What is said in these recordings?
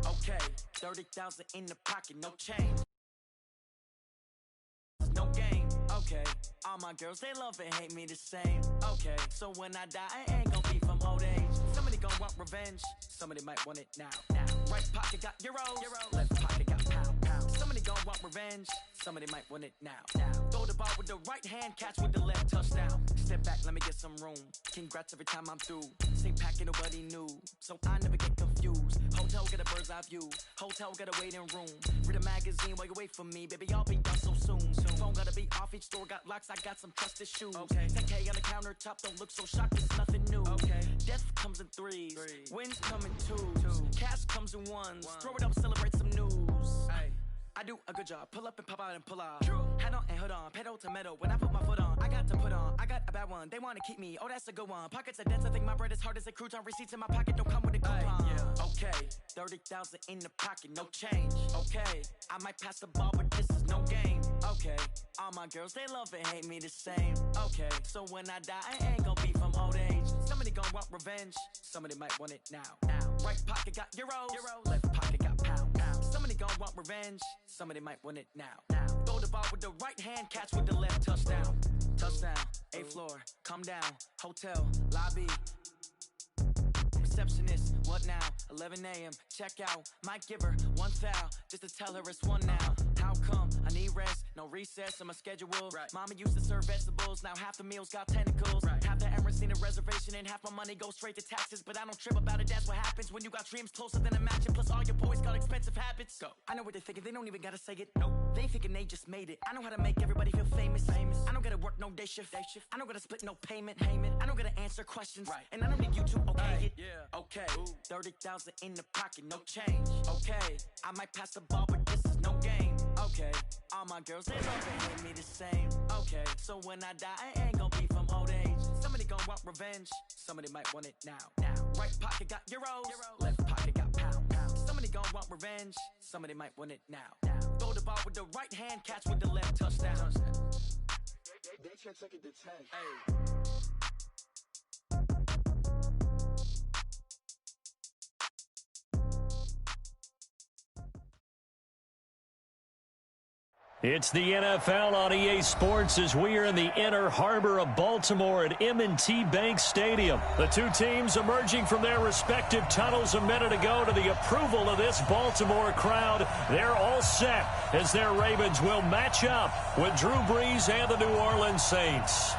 Okay, 30,000 in the pocket, no change. No game, okay. All my girls, they love and hate me the same. Okay, so when I die, I ain't gon' be from old age. Somebody gon' want revenge, somebody might want it now. Right pocket got euros, left pocket got pound. Somebody gon' want revenge, somebody might want it now. Throw the ball with the right hand, catch with the left, touchdown. Step back, let me get some room. Congrats every time I'm through. Same packet, nobody knew, so I never get confused. Hotel get a bird's eye view, hotel get a waiting room. Read a magazine while you wait for me, baby, I'll be done so soon. Phone gotta be off, each store got locks, I got some trusted shoes. 10K on the countertop, don't look so shocked, it's nothing new. Death comes in threes, wins come in twos, cash comes in ones. Throw it up, celebrate some news. I do a good job, pull up and pop out and pull out. Head on and hood on, pedal to metal. When I put my foot on, I got to put on. I got a bad one, they wanna keep me, oh that's a good one. Pockets are dense, I think my bread is hard as a crouton. Receipts in my pocket don't come with a coupon. Okay, 30,000 in the pocket, no change. Okay, I might pass the ball, but this is no game. Okay, all my girls, they love and hate me the same. Okay, so when I die, I ain't gon' be from old age. Somebody gon' want revenge, somebody might want it now. Right pocket got euros, left pocket got pound. Somebody gon' want revenge, somebody might want it now. Throw the ball with the right hand, catch with the left, touchdown. Touchdown, 8th floor, come down, hotel, lobby. Receptionist, what now? 11 a.m. check out. Might give her one foul just to tell her it's one now. How come? I need rest, no recess on my schedule. Mama used to serve vegetables, now half the meals got tentacles. Half the errands need a reservation and half my money goes straight to taxes. But I don't trip about it, that's what happens when you got dreams closer than a mansion. Plus all your boys got expensive habits. Go. I know what they're thinking, they don't even gotta say it. Nope. They thinking they just made it. I know how to make everybody feel famous. I don't gotta work no day shift. I don't gotta split no payment. I don't gotta answer questions. And I don't need you to okay it. Okay, 30,000 in the pocket, no change. Okay, I might pass the ball, but this is no game. Okay, all my girls, they love and hate me the same. Okay, so when I die, I ain't gon' be from old age. Somebody gon' want revenge, somebody might want it now. Right pocket got euros, left pocket got pound. Somebody gon' want revenge, somebody might want it now. Throw the ball with the right hand, catch with the left, touchdown. They can't take it to 10. It's the NFL on EA Sports as we are in the inner harbor of Baltimore at M&T Bank Stadium. The two teams emerging from their respective tunnels a minute ago to the approval of this Baltimore crowd. They're all set as their Ravens will match up with Drew Brees and the New Orleans Saints.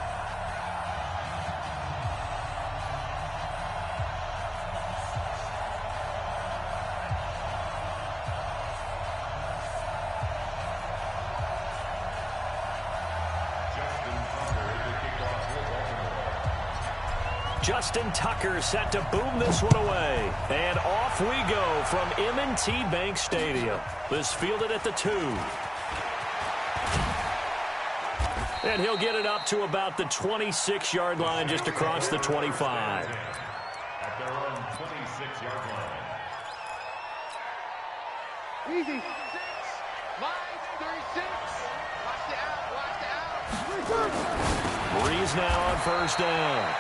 Justin Tucker set to boom this one away. And off we go from M&T Bank Stadium. This fielded at the 2. And he'll get it up to about the 26-yard line just across the 25. At their own 26-yard line. Easy. 36. Watch the out. Brees now on first down.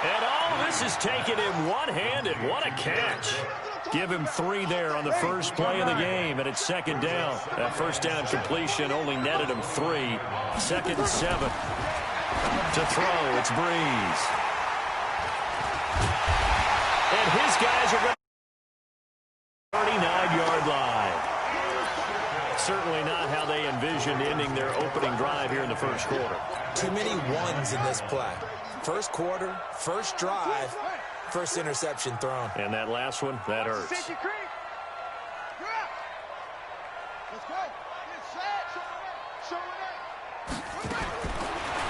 And all this is taken in one-handed. What a catch. Give him 3 there on the first play of the game, and it's second down. That first down completion only netted him 3. Second and 7. To throw, it's Brees. And his guys are going to 39-yard line. Certainly not how they envisioned ending their opening drive here in the first quarter. Too many ones in this play. First quarter, first drive, first interception thrown. And that last one, that hurts.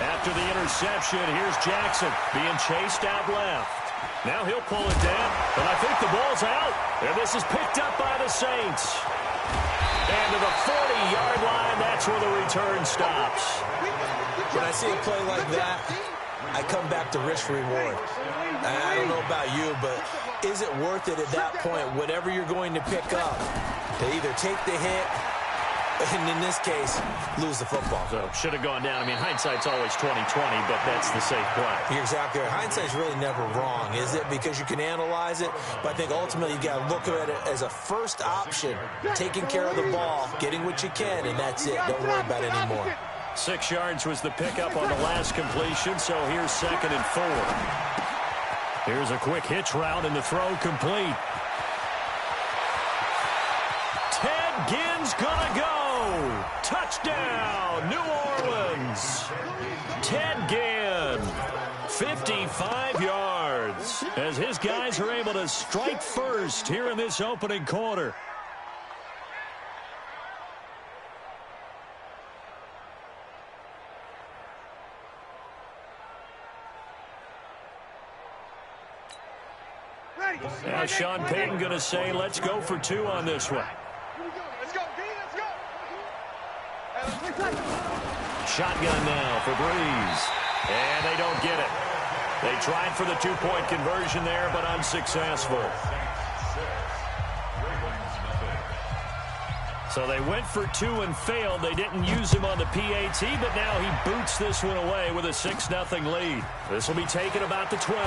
After the interception, here's Jackson being chased out left. Now he'll pull it down, and I think the ball's out. And this is picked up by the Saints. And to the 40-yard line, that's where the return stops. When I see a play like that, I come back to risk-reward. I don't know about you, but is it worth it at that point, whatever you're going to pick up, to either take the hit And in this case, lose the football. So should have gone down. I mean, hindsight's always 20/20, but that's the safe play. You're exactly right. Hindsight's really never wrong, is it? Because you can analyze it, but I think ultimately you got to look at it as a first option, taking care of the ball, getting what you can, and that's it. Don't worry about it anymore. 6 yards was the pickup on the last completion, so here's 2nd and 4. Here's a quick hitch route, and the throw complete. Ted Ginn's gonna go. Touchdown, New Orleans. Ted Ginn, 55 yards, as his guys are able to strike first here in this opening quarter. Now Sean Payton going to say, let's go for 2 on this one. Shotgun now for Breeze. And they don't get it. They tried for the 2-point conversion there, but unsuccessful. So they went for 2 and failed. They didn't use him on the PAT, but now he boots this one away with a 6-0 lead. This will be taken about the 12.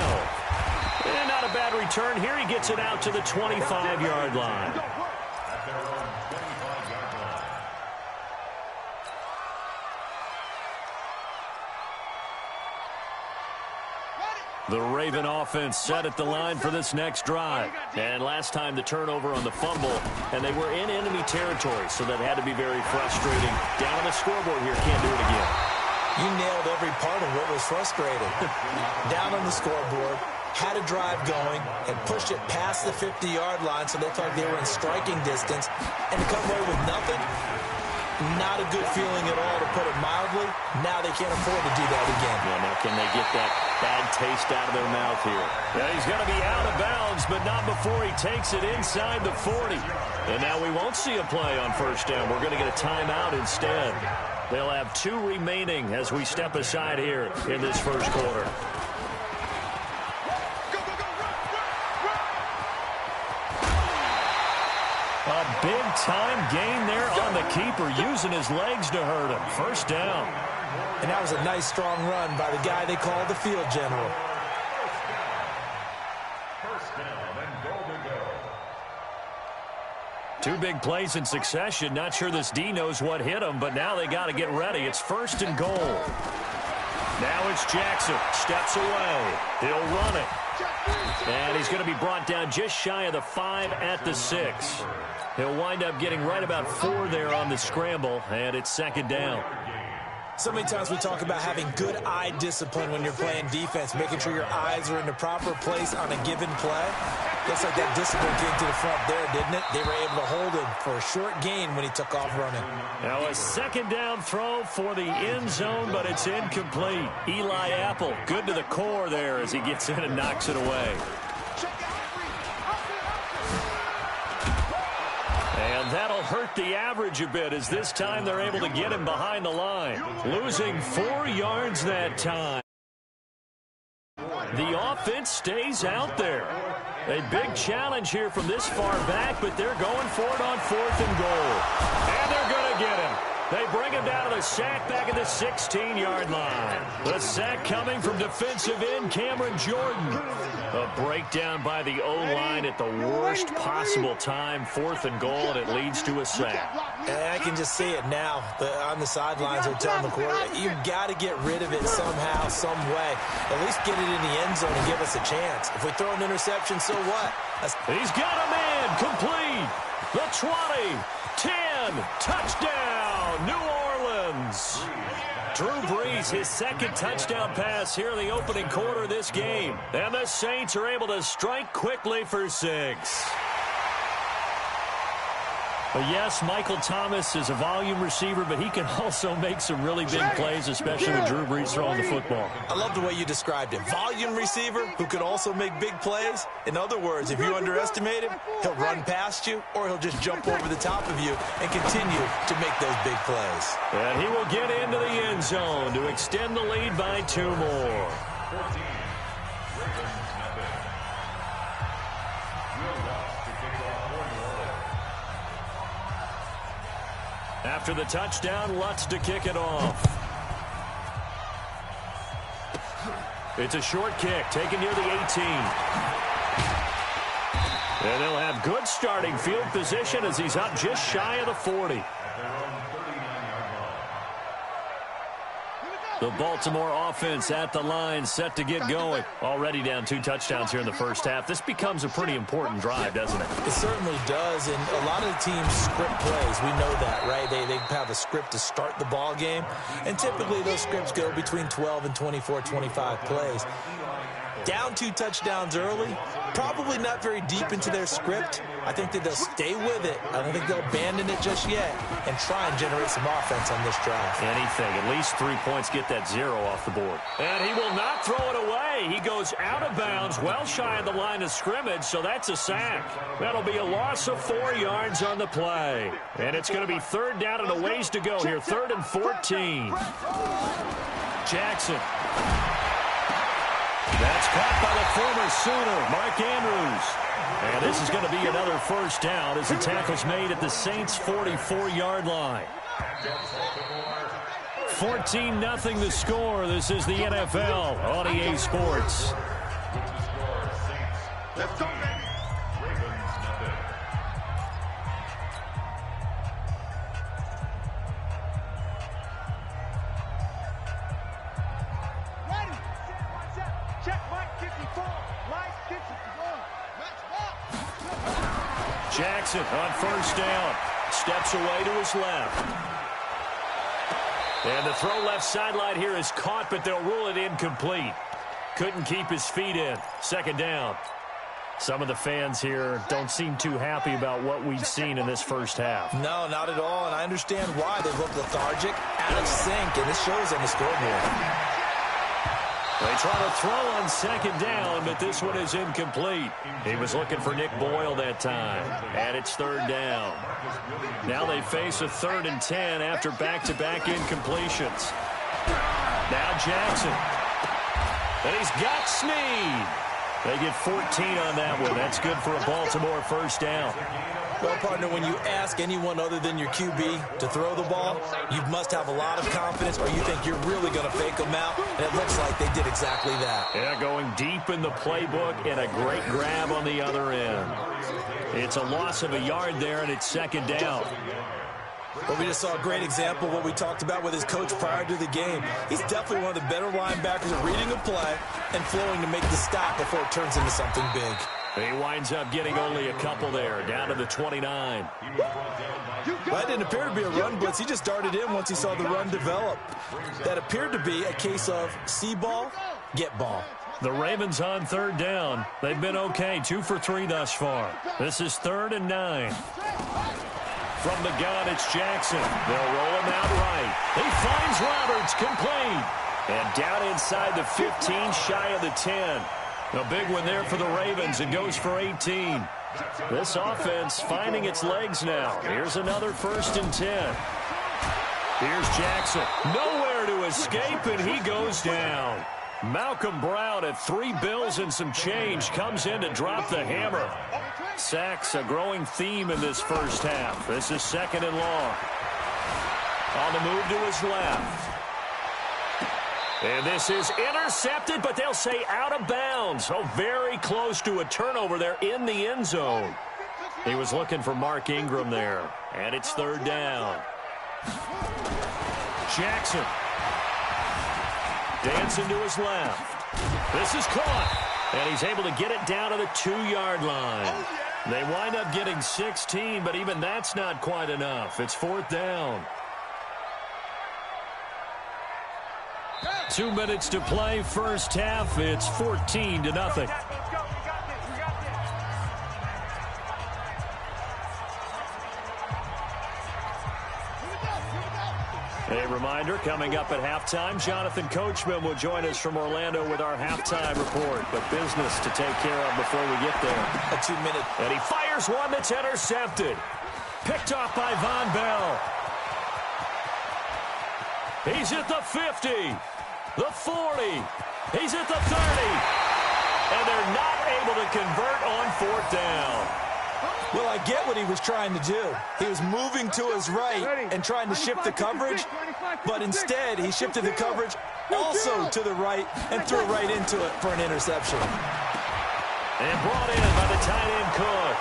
And not a bad return here. He gets it out to the 25-yard line. The Raven offense set at the line for this next drive. And last time the turnover on the fumble, and they were in enemy territory, so that had to be very frustrating. Down on the scoreboard here, can't do it again. You nailed every part of what was frustrating. Down on the scoreboard, had a drive going, and pushed it past the 50-yard line, so they thought they were in striking distance, and to come away with nothing, not a good feeling at all, to put it mildly. Now they can't afford to do that again. Yeah, now can they get that bad taste out of their mouth here? Yeah, he's going to be out of bounds, but not before he takes it inside the 40. And now we won't see a play on first down. We're going to get a timeout instead. They'll have 2 remaining as we step aside here in this first quarter. A big-time gain there on the keeper, using his legs to hurt him. First down. And that was a nice, strong run by the guy they called the field general. First down and goal to go. 2 big plays in succession. Not sure this D knows what hit him, but now they got to get ready. It's 1st and goal. Now it's Jackson. Steps away. He'll run it. And he's going to be brought down just shy of the 5 at the 6. He'll wind up getting right about 4 there on the scramble, and it's 2nd down. So many times we talk about having good eye discipline when you're playing defense, making sure your eyes are in the proper place on a given play. Looks like that discipline came to the front there, didn't it? They were able to hold him for a short gain when he took off running. Now a 2nd down throw for the end zone, but it's incomplete. Eli Apple, good to the core there as he gets in and knocks it away. And that'll hurt the average a bit, as this time they're able to get him behind the line. Losing 4 yards that time. The offense stays out there. A big challenge here from this far back, but they're going for it on 4th and goal. And they're going to get him. They bring him down to the sack back at the 16-yard line. The sack coming from defensive end Cameron Jordan. A breakdown by the O-line at the worst possible time. 4th and goal, and it leads to a sack. And I can just see it now. On the sidelines, they're telling the quarterback, you've got to get rid of it somehow, some way. At least get it in the end zone and give us a chance. If we throw an interception, so what? He's got a man complete. The 20, 10, touchdown, New Orleans. Drew Brees, his 2nd touchdown pass here in the opening quarter of this game. And the Saints are able to strike quickly for 6. But yes, Michael Thomas is a volume receiver, but he can also make some really big plays, especially with Drew Brees throwing the football. I love the way you described it. Volume receiver who can also make big plays. In other words, if you underestimate him, he'll run past you or he'll just jump over the top of you and continue to make those big plays. And he will get into the end zone to extend the lead by 2 more. 14. After the touchdown, Lutz to kick it off. It's a short kick, taken near the 18. And they'll have good starting field position as he's up just shy of the 40. The Baltimore offense at the line, set to get going. Already down 2 touchdowns here in the first half. This becomes a pretty important drive, doesn't it? It certainly does, and a lot of the teams script plays. We know that, right? They have a script to start the ball game, and typically those scripts go between 12 and 24, 25 plays. Down 2 touchdowns early, probably not very deep into their script. I think that they'll stay with it. I don't think they'll abandon it just yet and try and generate some offense on this drive. Anything. At least 3 points, get that 0 off the board. And he will not throw it away. He goes out of bounds, well shy of the line of scrimmage, so that's a sack. That'll be a loss of 4 yards on the play. And it's going to be 3rd down and a ways to go here. 3rd and 14. Jackson. That's caught by the former Sooner, Mark Andrews. And this is going to be another first down as the tackle's made at the Saints' 44-yard line. 14-0 the score. This is the NFL on EA Sports. Let's go, baby. Jackson on first down. Steps away to his left. And the throw left sideline here is caught, but they'll rule it incomplete. Couldn't keep his feet in. 2nd down. Some of the fans here don't seem too happy about what we've seen in this first half. No, not at all, and I understand why. They look lethargic, out of sync, and it shows on the scoreboard. They try to throw on 2nd down, but this one is incomplete. He was looking for Nick Boyle that time, and it's 3rd down. Now they face a 3rd and 10 after back-to-back incompletions. Now Jackson. And he's got Snead. They get 14 on that one. That's good for a Baltimore first down. Well, partner, when you ask anyone other than your QB to throw the ball, you must have a lot of confidence or you think you're really going to fake them out, and it looks like they did exactly that. Yeah, going deep in the playbook and a great grab on the other end. It's a loss of a yard there, and it's 2nd down. Well, we just saw a great example of what we talked about with his coach prior to the game. He's definitely one of the better linebackers at reading a play and flowing to make the stop before it turns into something big. He winds up getting only a couple there, down to the 29. That didn't appear to be a run blitz. He just darted in once he saw the run develop. That appeared to be a case of see ball, get ball. The Ravens on 3rd down. They've been okay, 2 for 3 thus far. This is 3rd and 9. From the gun, it's Jackson. They'll roll him out right. He finds Roberts, complete. And down inside the 15, shy of the 10. A big one there for the Ravens. It goes for 18. This offense finding its legs now. Here's another 1st and 10. Here's Jackson. Nowhere to escape, and he goes down. Malcolm Brown at 3 bills and some change comes in to drop the hammer. Sacks a growing theme in this first half. This is 2nd and long. On the move to his left. And this is intercepted, but they'll say out of bounds. Oh, very close to a turnover there in the end zone. He was looking for Mark Ingram there. And it's 3rd down. Jackson. Dancing to his left. This is caught. And he's able to get it down to the 2-yard line. They wind up getting 16, but even that's not quite enough. It's 4th down. 2 minutes to play, first half. It's 14-0. A reminder, coming up at halftime, Jonathan Coachman will join us from Orlando with our halftime report. But business to take care of before we get there. A 2-minute. And he fires one that's intercepted. Picked off by Von Bell. He's at the 50. The 40. He's at the 30. And they're not able to convert on 4th down. Well, I get what he was trying to do. He was moving to his right and trying to shift the coverage, but instead he shifted the coverage also to the right and threw right into it for an interception. And brought in by the tight end Cook.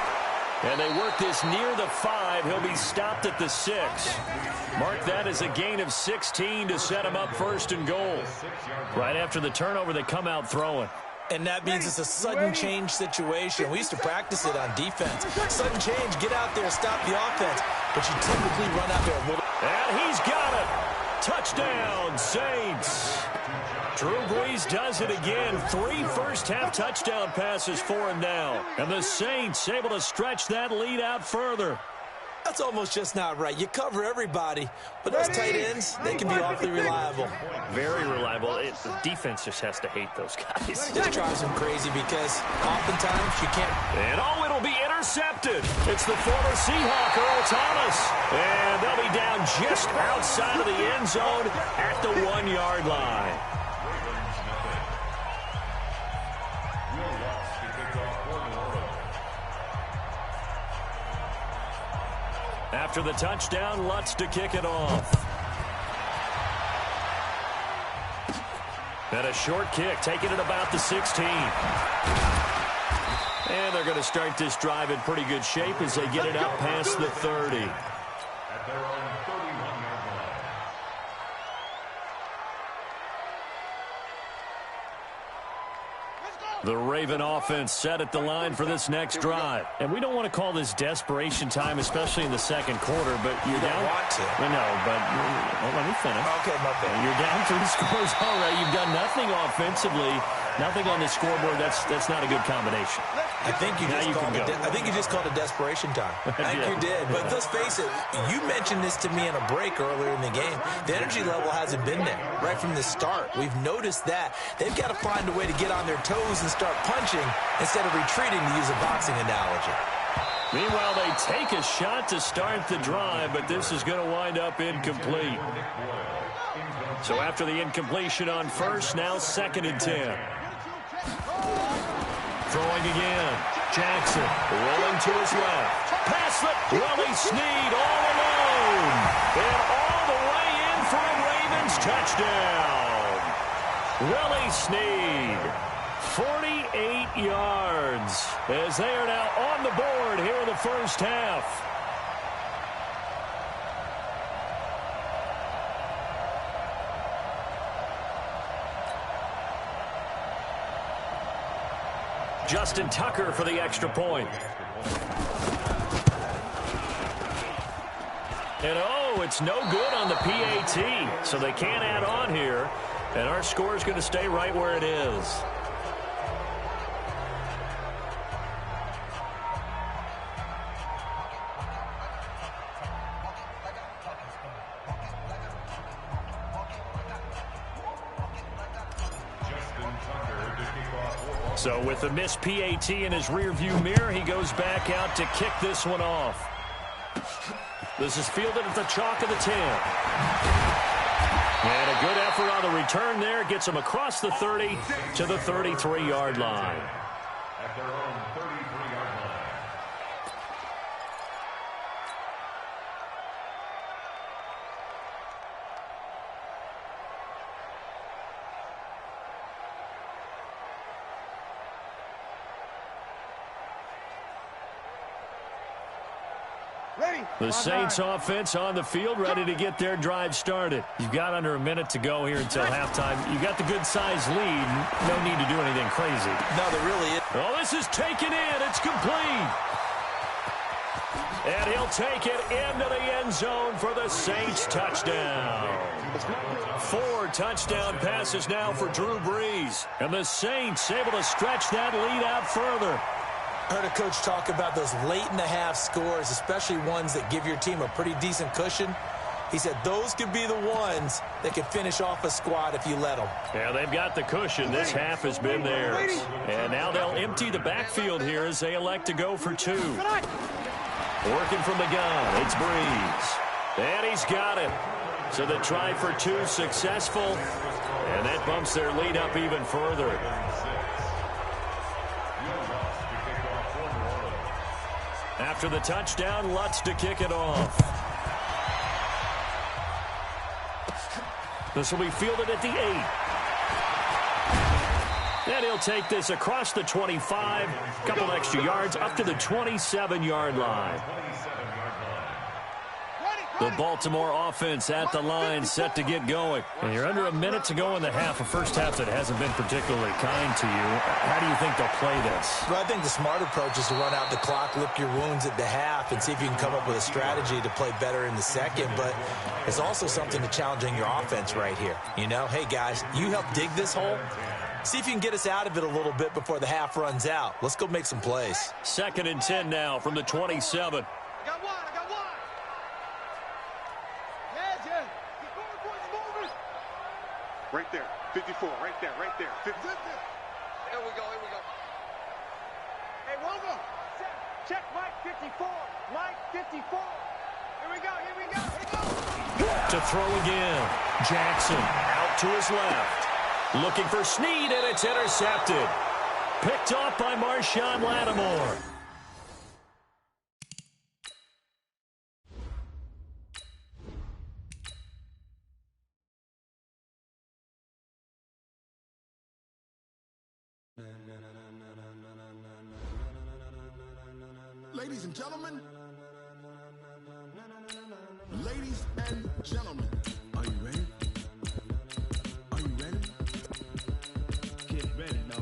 And they work this near the 5. He'll be stopped at the 6. Mark that as a gain of 16 to set him up first and goal. Right after the turnover, they come out throwing. And that means it's a sudden change situation. We used to practice it on defense. Sudden change, get out there, stop the offense. But you typically run out there a little. And he's got it. Touchdown, Saints. Drew Brees does it again. 3 first-half touchdown passes for him now. And the Saints able to stretch that lead out further. That's almost just not right. You cover everybody, but those tight ends, they can be awfully reliable. Very reliable. The defense just has to hate those guys. This drives them crazy because oftentimes you can't. And it'll be intercepted. It's the former Seahawk, Earl Thomas. And they'll be down just outside of the end zone at the 1-yard line. After the touchdown, Lutz to kick it off. And a short kick, taking it about the 16. And they're going to start this drive in pretty good shape as they get it up past the 30. At their own 31-yard line. The Raven offense set at the line for this next drive. And we don't want to call this desperation time, especially in the second quarter, but you're down. Don't want to. No, but let me finish. Okay, my bad. You're down 3 scores already. You've done nothing offensively, nothing on the scoreboard. That's not a good combination. I think you just called it desperation time. I think you did. But let's face it, you mentioned this to me in a break earlier in the game. The energy level hasn't been there right from the start. We've noticed that. They've got to find a way to get on their toes and start punching instead of retreating, to use a boxing analogy. Meanwhile, they take a shot to start the drive, but this is going to wind up incomplete. So after the incompletion on first, now 2nd and 10. Throwing again. Jackson rolling to his left. Pass it. Willie Snead all alone. And all the way in for a Ravens touchdown. Willie Snead. 48 yards as they are now on the board here in the first half. Justin Tucker for the extra point. And it's no good on the PAT, so they can't add on here. And our score is going to stay right where it is. So with the missed PAT in his rearview mirror, he goes back out to kick this one off. This is fielded at the chalk of the 10. And a good effort on the return there. Gets him across the 30 to the 33-yard line. At their own 33-yard line. The Saints offense on the field, ready to get their drive started. You've got under a minute to go here until halftime. You've got the good-sized lead. No need to do anything crazy. No, there really is. Oh, this is taken in. It's complete. And he'll take it into the end zone for the Saints touchdown. 4 touchdown passes now for Drew Brees. And the Saints able to stretch that lead out further. I heard a coach talk about those late-in-the-half scores, especially ones that give your team a pretty decent cushion. He said those could be the ones that could finish off a squad if you let them. Yeah, they've got the cushion. This half has been theirs. And now they'll empty the backfield here as they elect to go for 2. Working from the gun, it's Brees. And he's got it. So the try for 2 successful. And that bumps their lead up even further. After the touchdown, Lutz to kick it off. This will be fielded at the 8. And he'll take this across the 25, a couple extra yards up to the 27-yard line. The Baltimore offense at the line, set to get going. And you're under a minute to go in the half, a first half that hasn't been particularly kind to you. How do you think they'll play this? Well, I think the smart approach is to run out the clock, lick your wounds at the half, and see if you can come up with a strategy to play better in the second. But it's also something to challenging your offense right here. You know, hey, guys, you help dig this hole. See if you can get us out of it a little bit before the half runs out. Let's go make some plays. 2nd and 10 now from the 27. I got one. Right there. 54. Right there. 50. Here we go. Hey, Romo. Check Mike 54. Mike 54. Here we go. To throw again. Jackson out to his left. Looking for Snead, and it's intercepted. Picked off by Marshawn Lattimore. Ladies and gentlemen, are you ready? Are you ready? Get ready, no.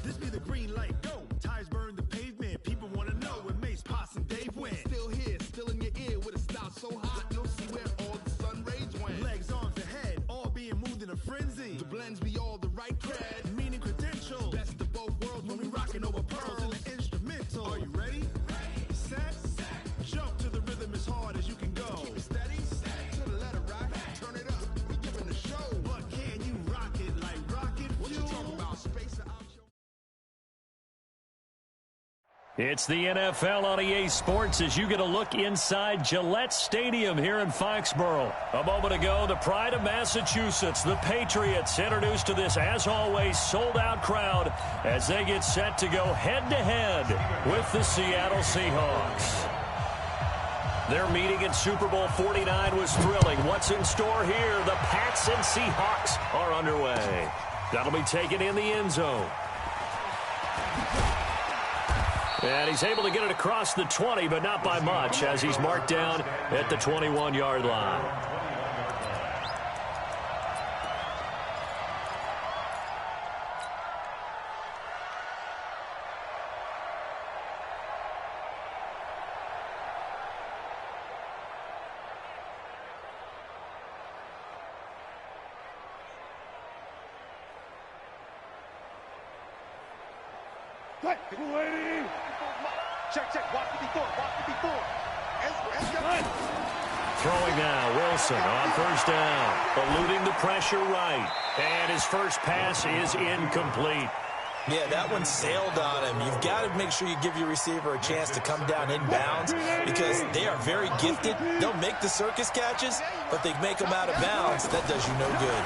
This be the green light, go. Tires burn the pavement. People want to know where Mace, Potts, and Dave went. Still here, still in your ear with a style so hot, you'll see where all the sun rays went. Legs, arms, and head, all being moved in a frenzy. The blends be all the right cred, meaning credentials. Best of both worlds when we rockin' over pearls in the instrumental. Are you ready? Set. Jump to the rhythm as hard as you can go. Keep it steady. To the letter rock. Turn it up. We giving the show. But can you rock it like rocket fuel? What you talking about? Space out your... It's the NFL on EA Sports as you get a look inside Gillette Stadium here in Foxborough. A moment ago, the pride of Massachusetts, the Patriots, introduced to this, as always, sold-out crowd as they get set to go head-to-head with the Seattle Seahawks. Their meeting in Super Bowl 49 was thrilling. What's in store here? The Pats and Seahawks are underway. That'll be taken in the end zone. And he's able to get it across the 20, but not by much, as he's marked down at the 21-yard line. Check. Watch 54. Throwing now, Wilson on first down, eluding the pressure right. And his first pass is incomplete. Yeah, that one sailed on him. You've got to make sure you give your receiver a chance to come down inbounds because they are very gifted. They'll make the circus catches, but they make them out of bounds. That does you no good.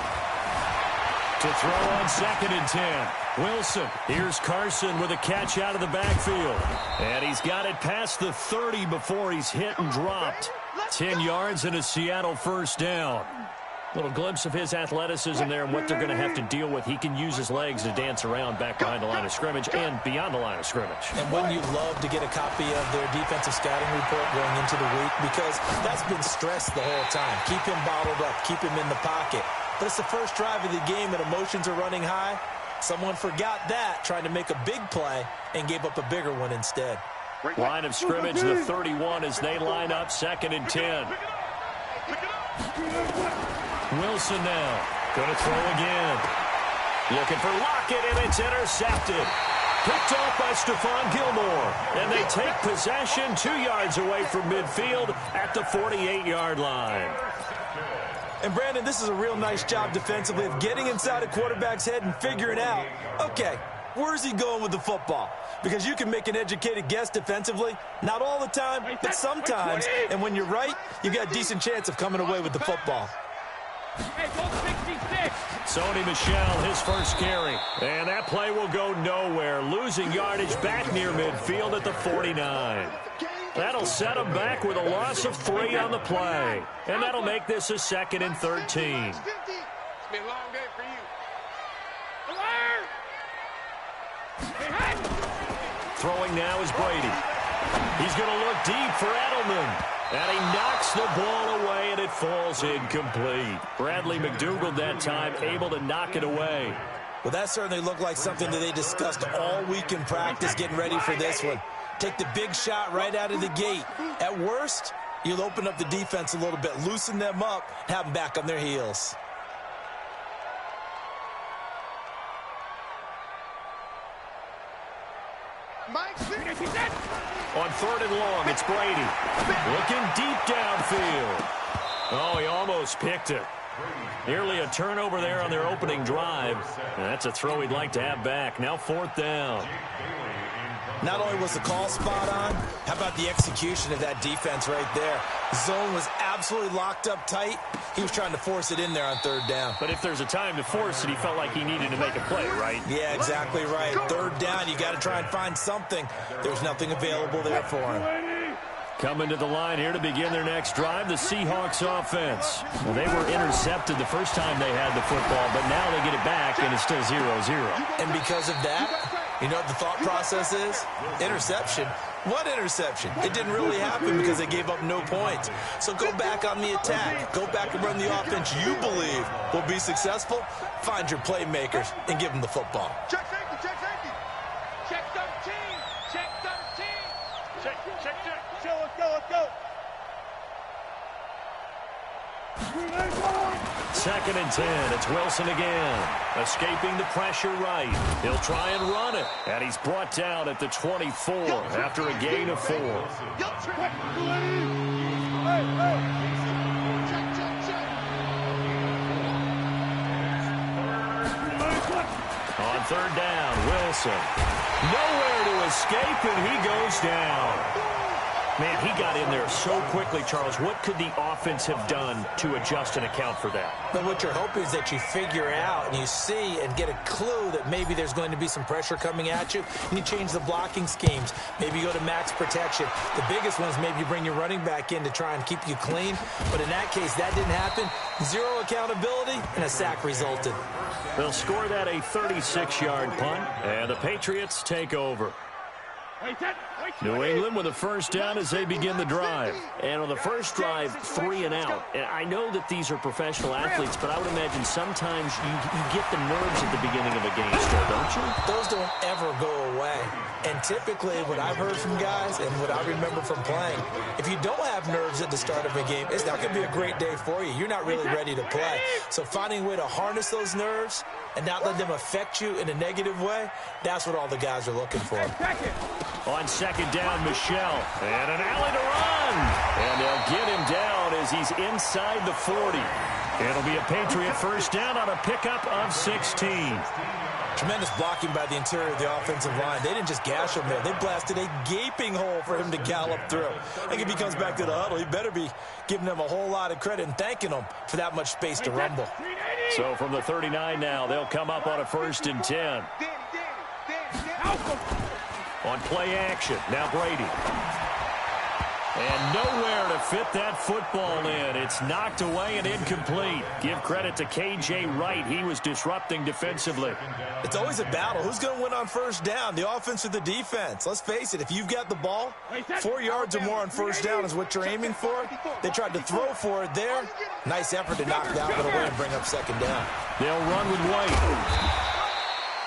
To throw on 2nd and 10. Wilson. Here's Carson with a catch out of the backfield. And he's got it past the 30 before he's hit and dropped. 10 yards and a Seattle first down. Little glimpse of his athleticism there and what they're going to have to deal with. He can use his legs to dance around back behind the line of scrimmage and beyond the line of scrimmage. And wouldn't you love to get a copy of their defensive scouting report going into the week? Because that's been stressed the whole time. Keep him bottled up. Keep him in the pocket. But it's the first drive of the game and emotions are running high. Someone forgot that, trying to make a big play, and gave up a bigger one instead. Line of scrimmage, the 31 as they line up, 2nd and 10. Wilson now, going to throw again. Looking for Lockett, and it's intercepted. Picked off by Stephon Gilmore. And they take possession 2 yards away from midfield at the 48-yard line. And, Brandon, this is a real nice job defensively of getting inside a quarterback's head and figuring out, okay, Where's he going with the football? Because you can make an educated guess defensively. Not all the time, but sometimes. And when you're right, you've got a decent chance of coming away with the football. Sony Michel, his first carry. And that play will go nowhere. Losing yardage back near midfield at the 49. That'll set him back with a loss of 3 on the play. And that'll make this a 2nd and 13. It's been a long day for you. Throwing now is Brady. He's going to look deep for Edelman. And he knocks the ball away, and it falls incomplete. Bradley McDougald that time able to knock it away. Well, that certainly looked like something that they discussed all week in practice getting ready for this one. Take the big shot right out of the gate. At worst, you'll open up the defense a little bit, loosen them up, and have them back on their heels. On 3rd and long, it's Brady. Looking deep downfield. Oh, he almost picked it. Nearly a turnover there on their opening drive. And that's a throw he'd like to have back. Now 4th down. Not only was the call spot on, how about the execution of that defense right there? Zone was absolutely locked up tight. He was trying to force it in there on 3rd down. But if there's a time to force it, he felt like he needed to make a play, right? Yeah, exactly right. 3rd down, you got to try and find something. There's nothing available there for him. Coming to the line here to begin their next drive, the Seahawks offense. Well, they were intercepted the first time they had the football, but now they get it back, and it's still 0-0. And because of that, you know what the thought process is? Interception. What interception? It didn't really happen because they gave up no points. So go back on the attack. Go back and run the offense you believe will be successful. Find your playmakers and give them the football. Check safety, check safety. Check 13, check 13. Check. Chill, let's go. 2nd and 10. It's Wilson again. Escaping the pressure right. He'll try and run it. And he's brought down at the 24 after a gain of 4. On 3rd down, Wilson. Nowhere to escape, and he goes down. Man, he got in there so quickly, Charles. What could the offense have done to adjust and account for that? But what you're hoping is that you figure out and you see and get a clue that maybe there's going to be some pressure coming at you, and you change the blocking schemes. Maybe you go to max protection. The biggest one is maybe you bring your running back in to try and keep you clean. But in that case, that didn't happen. 0 accountability, and a sack resulted. They'll score that a 36-yard punt, and the Patriots take over. New England with a 1st down as they begin the drive. And on the first drive, 3 and out. And I know that these are professional athletes, but I would imagine sometimes you get the nerves at the beginning of a game still, don't you? Those don't ever go away. And typically what I've heard from guys and what I remember from playing, if you don't have nerves at the start of a game, it's not going to be a great day for you. You're not really ready to play. So finding a way to harness those nerves and not let them affect you in a negative way, that's what all the guys are looking for. On 2nd down, Michel. And an alley to run. And they'll get him down as he's inside the 40. It'll be a Patriot 1st down on a pickup of 16. Tremendous blocking by the interior of the offensive line. They didn't just gash him there. They blasted a gaping hole for him to gallop through. I think if he comes back to the huddle, he better be giving them a whole lot of credit and thanking them for that much space to rumble. So from the 39 now, they'll come up on a 1st and 10. On play action, now Brady. And nowhere to fit that football in. It's knocked away and incomplete. Give credit to K.J. Wright. He was disrupting defensively. It's always a battle. Who's going to win on 1st down, the offense or the defense? Let's face it, if you've got the ball, 4 yards or more on 1st down is what you're aiming for. They tried to throw for it there. Nice effort to knock that one away and bring up 2nd down. They'll run with White.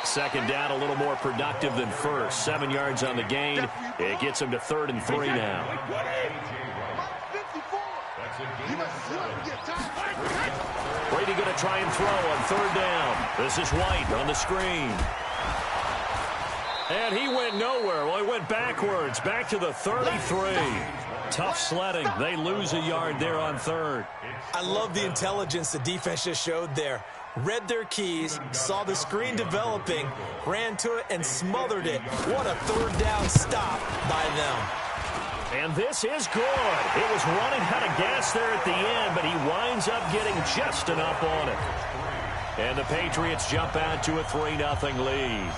2nd down, a little more productive than 1st. 7 yards on the gain. It gets him to 3rd and 3 now. Brady going to try and throw on 3rd down. This is White on the screen. And he went nowhere. Well, he went backwards, back to the 33. Tough sledding. They lose a yard there on 3rd. I love the intelligence the defense just showed there. read their keys, saw the screen developing, ran to it, and smothered it. What a third down stop by them. And this is good. It was running out of gas there at the end, but he winds up getting just enough on it. And the Patriots jump out to a 3-0 lead.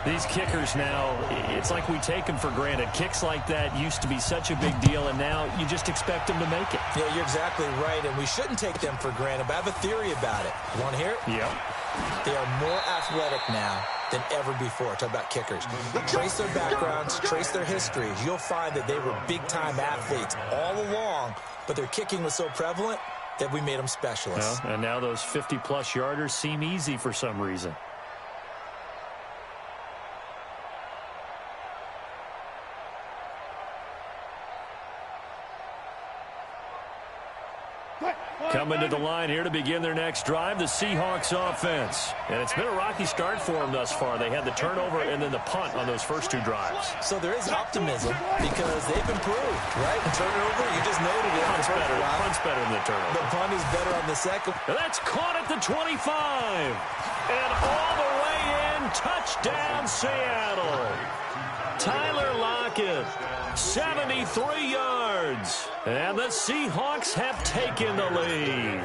These kickers now, it's like we take them for granted. Kicks like that used to be such a big deal, and now you just expect them to make it. Yeah, you're exactly right, and we shouldn't take them for granted, but I have a theory about it. You want to hear it? Yeah. They are more athletic now than ever before. Talk about kickers. Trace their backgrounds, trace their histories. You'll find that they were big-time athletes all along, but their kicking was so prevalent that we made them specialists. Well, and now those 50-plus yarders seem easy for some reason. Coming to the line here to begin their next drive, the Seahawks offense. And it's been a rocky start for them thus far. They had the turnover and then the punt on those first two drives. So there is optimism because they've improved, right? The turnover, you just noted it. Punt's better than the turnover. The punt is better on the second. And that's caught at the 25. And all the way in, touchdown Seattle. Tyler Lockett, 73 yards. And the Seahawks have taken the lead.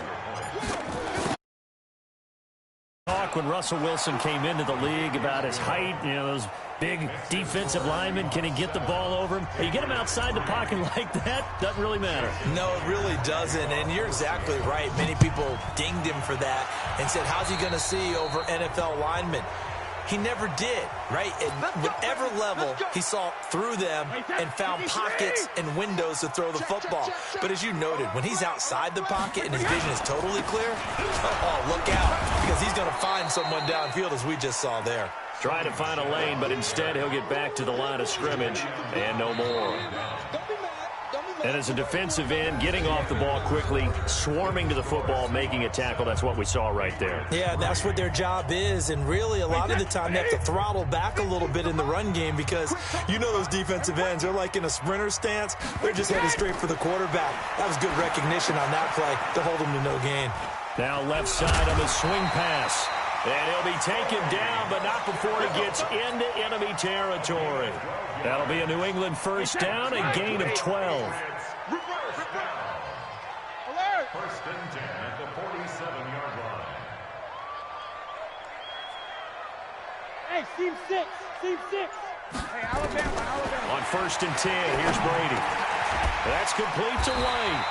Talk when Russell Wilson came into the league about his height, those big defensive linemen. Can he get the ball over him? You get him outside the pocket like that, doesn't really matter. No, it really doesn't, and you're exactly right. Many people dinged him for that and said, how's he going to see over NFL linemen? He never did, right? At whatever level, he saw through them and found pockets and windows to throw the football. But as you noted, when he's outside the pocket and his vision is totally clear, oh, look out, because he's going to find someone downfield, as we just saw there. Trying to find a lane, but instead he'll get back to the line of scrimmage and no more. And as a defensive end, getting off the ball quickly, swarming to the football, making a tackle, that's what we saw right there. Yeah, that's what their job is, and really a lot of the time they have to throttle back a little bit in the run game because those defensive ends, they're like in a sprinter stance. They're just headed straight for the quarterback. That was good recognition on that play to hold him to no gain. Now left side on the swing pass. And he'll be taken down, but not before he gets into enemy territory. That'll be a New England first down, a gain of 12. First and 10 at the 47-yard line. Hey, seam 6. Hey, Alabama. On first and 10, here's Brady. That's complete to White.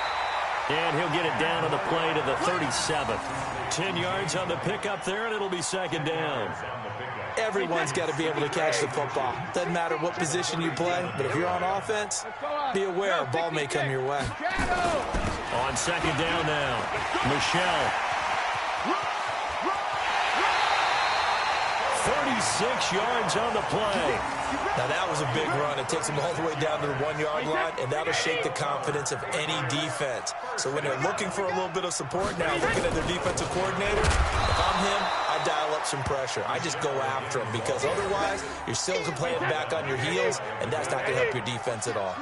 And he'll get it down on the play to the 37. 10 yards on the pickup there, and it'll be second down. Everyone's got to be able to catch the football. Doesn't matter what position you play, but if you're on offense, be aware a ball may come your way. On second down now, Michelle. 36 yards on the play. Now that was a big run. It takes them all the way down to the 1-yard line, and that'll shake the confidence of any defense. So when they're looking for a little bit of support now, looking at their defensive coordinator, if I'm him, I dial up some pressure. I just go after him because otherwise you're still playing back on your heels, and that's not going to help your defense at all.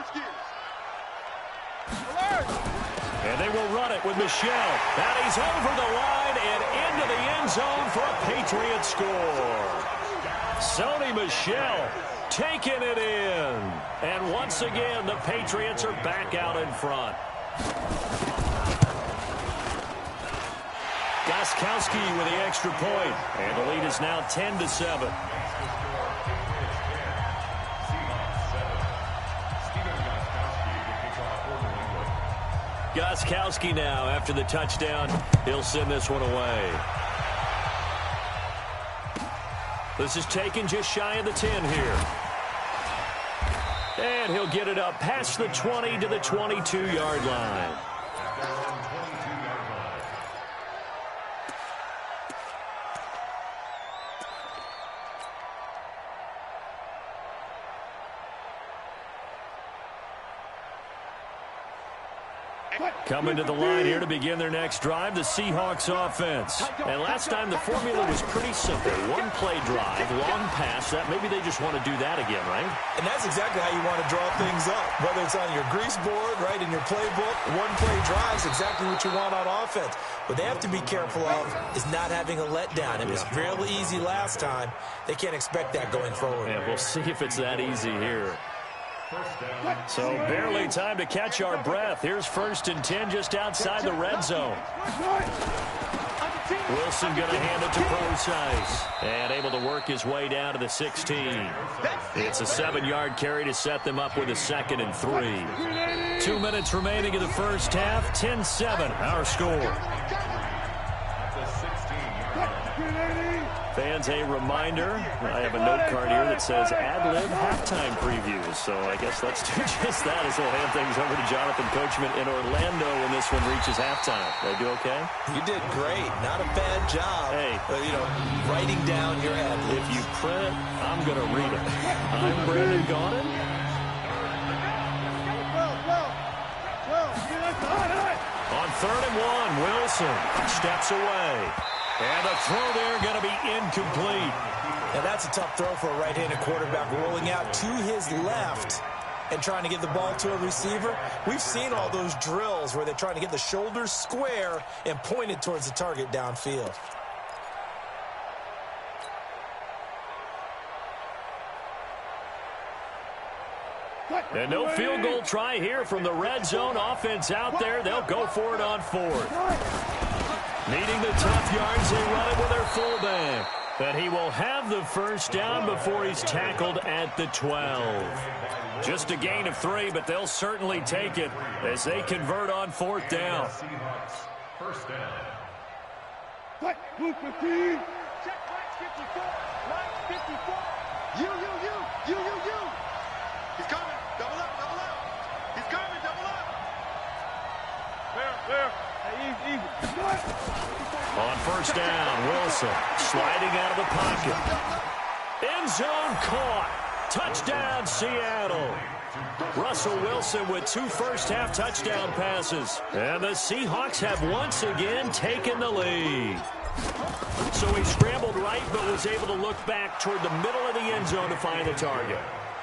And they will run it with Michelle. And he's over the line and into the end zone for a Patriot score. Sony Michel taking it in. And once again, the Patriots are back out in front. Gostkowski with the extra point. And the lead is now 10-7. Gostkowski now, after the touchdown, he'll send this one away. This is taken just shy of the 10 here. And he'll get it up past the 20 to the 22-yard line. Coming to the line here to begin their next drive, the Seahawks offense. And last time the formula was pretty simple. One play drive, long pass. That maybe they just want to do that again, right? And that's exactly how you want to draw things up. Whether it's on your grease board, right, in your playbook, one play drive is exactly what you want on offense. What they have to be careful of is not having a letdown. It was real easy last time. They can't expect that going forward. Yeah, we'll see if it's that easy here. So barely time to catch our breath. Here's 1st and 10 just outside the red zone. Wilson going to hand it to Procise. And able to work his way down to the 16. It's a 7-yard carry to set them up with a 2nd and 3. 2 minutes remaining in the first half. 10-7 our score. Fans, a reminder, I have a note card here that says ad-lib halftime previews. So I guess let's do just that as we'll hand things over to Jonathan Coachman in Orlando when this one reaches halftime. Did I do okay? You did great. Not a bad job. Hey. Writing down your ad-libs. If you print it, I'm going to read it. I'm Brandon Gaudin. On 3rd and 1, Wilson steps away. And the throw there going to be incomplete. Now that's a tough throw for a right-handed quarterback, rolling out to his left and trying to get the ball to a receiver. We've seen all those drills where they're trying to get the shoulders square and pointed towards the target downfield. And no field goal try here from the red zone offense out there. They'll go for it on 4th. Needing the tough yards, they run it with their fullback. But he will have the first down before he's tackled at the 12. Just a gain of 3, but they'll certainly take it as they convert on 4th down. First down. Blue 15. Check right 54. Right 54. You. He's coming. Double up. He's coming. Double up. Clear. Easy. On 1st down, Wilson sliding out of the pocket. End zone caught. Touchdown, Seattle. Russell Wilson with 2 first-half touchdown passes. And the Seahawks have once again taken the lead. So he scrambled right, but was able to look back toward the middle of the end zone to find the target.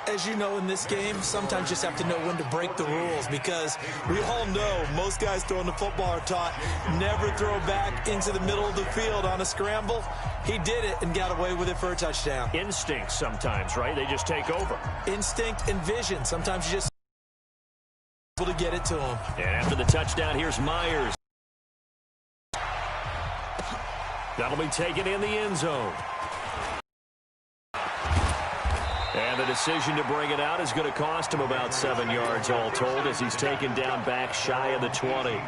As you know, in this game, sometimes you just have to know when to break the rules, because we all know most guys throwing the football are taught never throw back into the middle of the field on a scramble. He did it and got away with it for a touchdown. Instinct sometimes, right? They just take over. Instinct and vision. Sometimes you just able to get it to him. And after the touchdown, here's Myers. That'll be taken in the end zone. And the decision to bring it out is going to cost him about 7 yards all told as he's taken down back shy of the 20.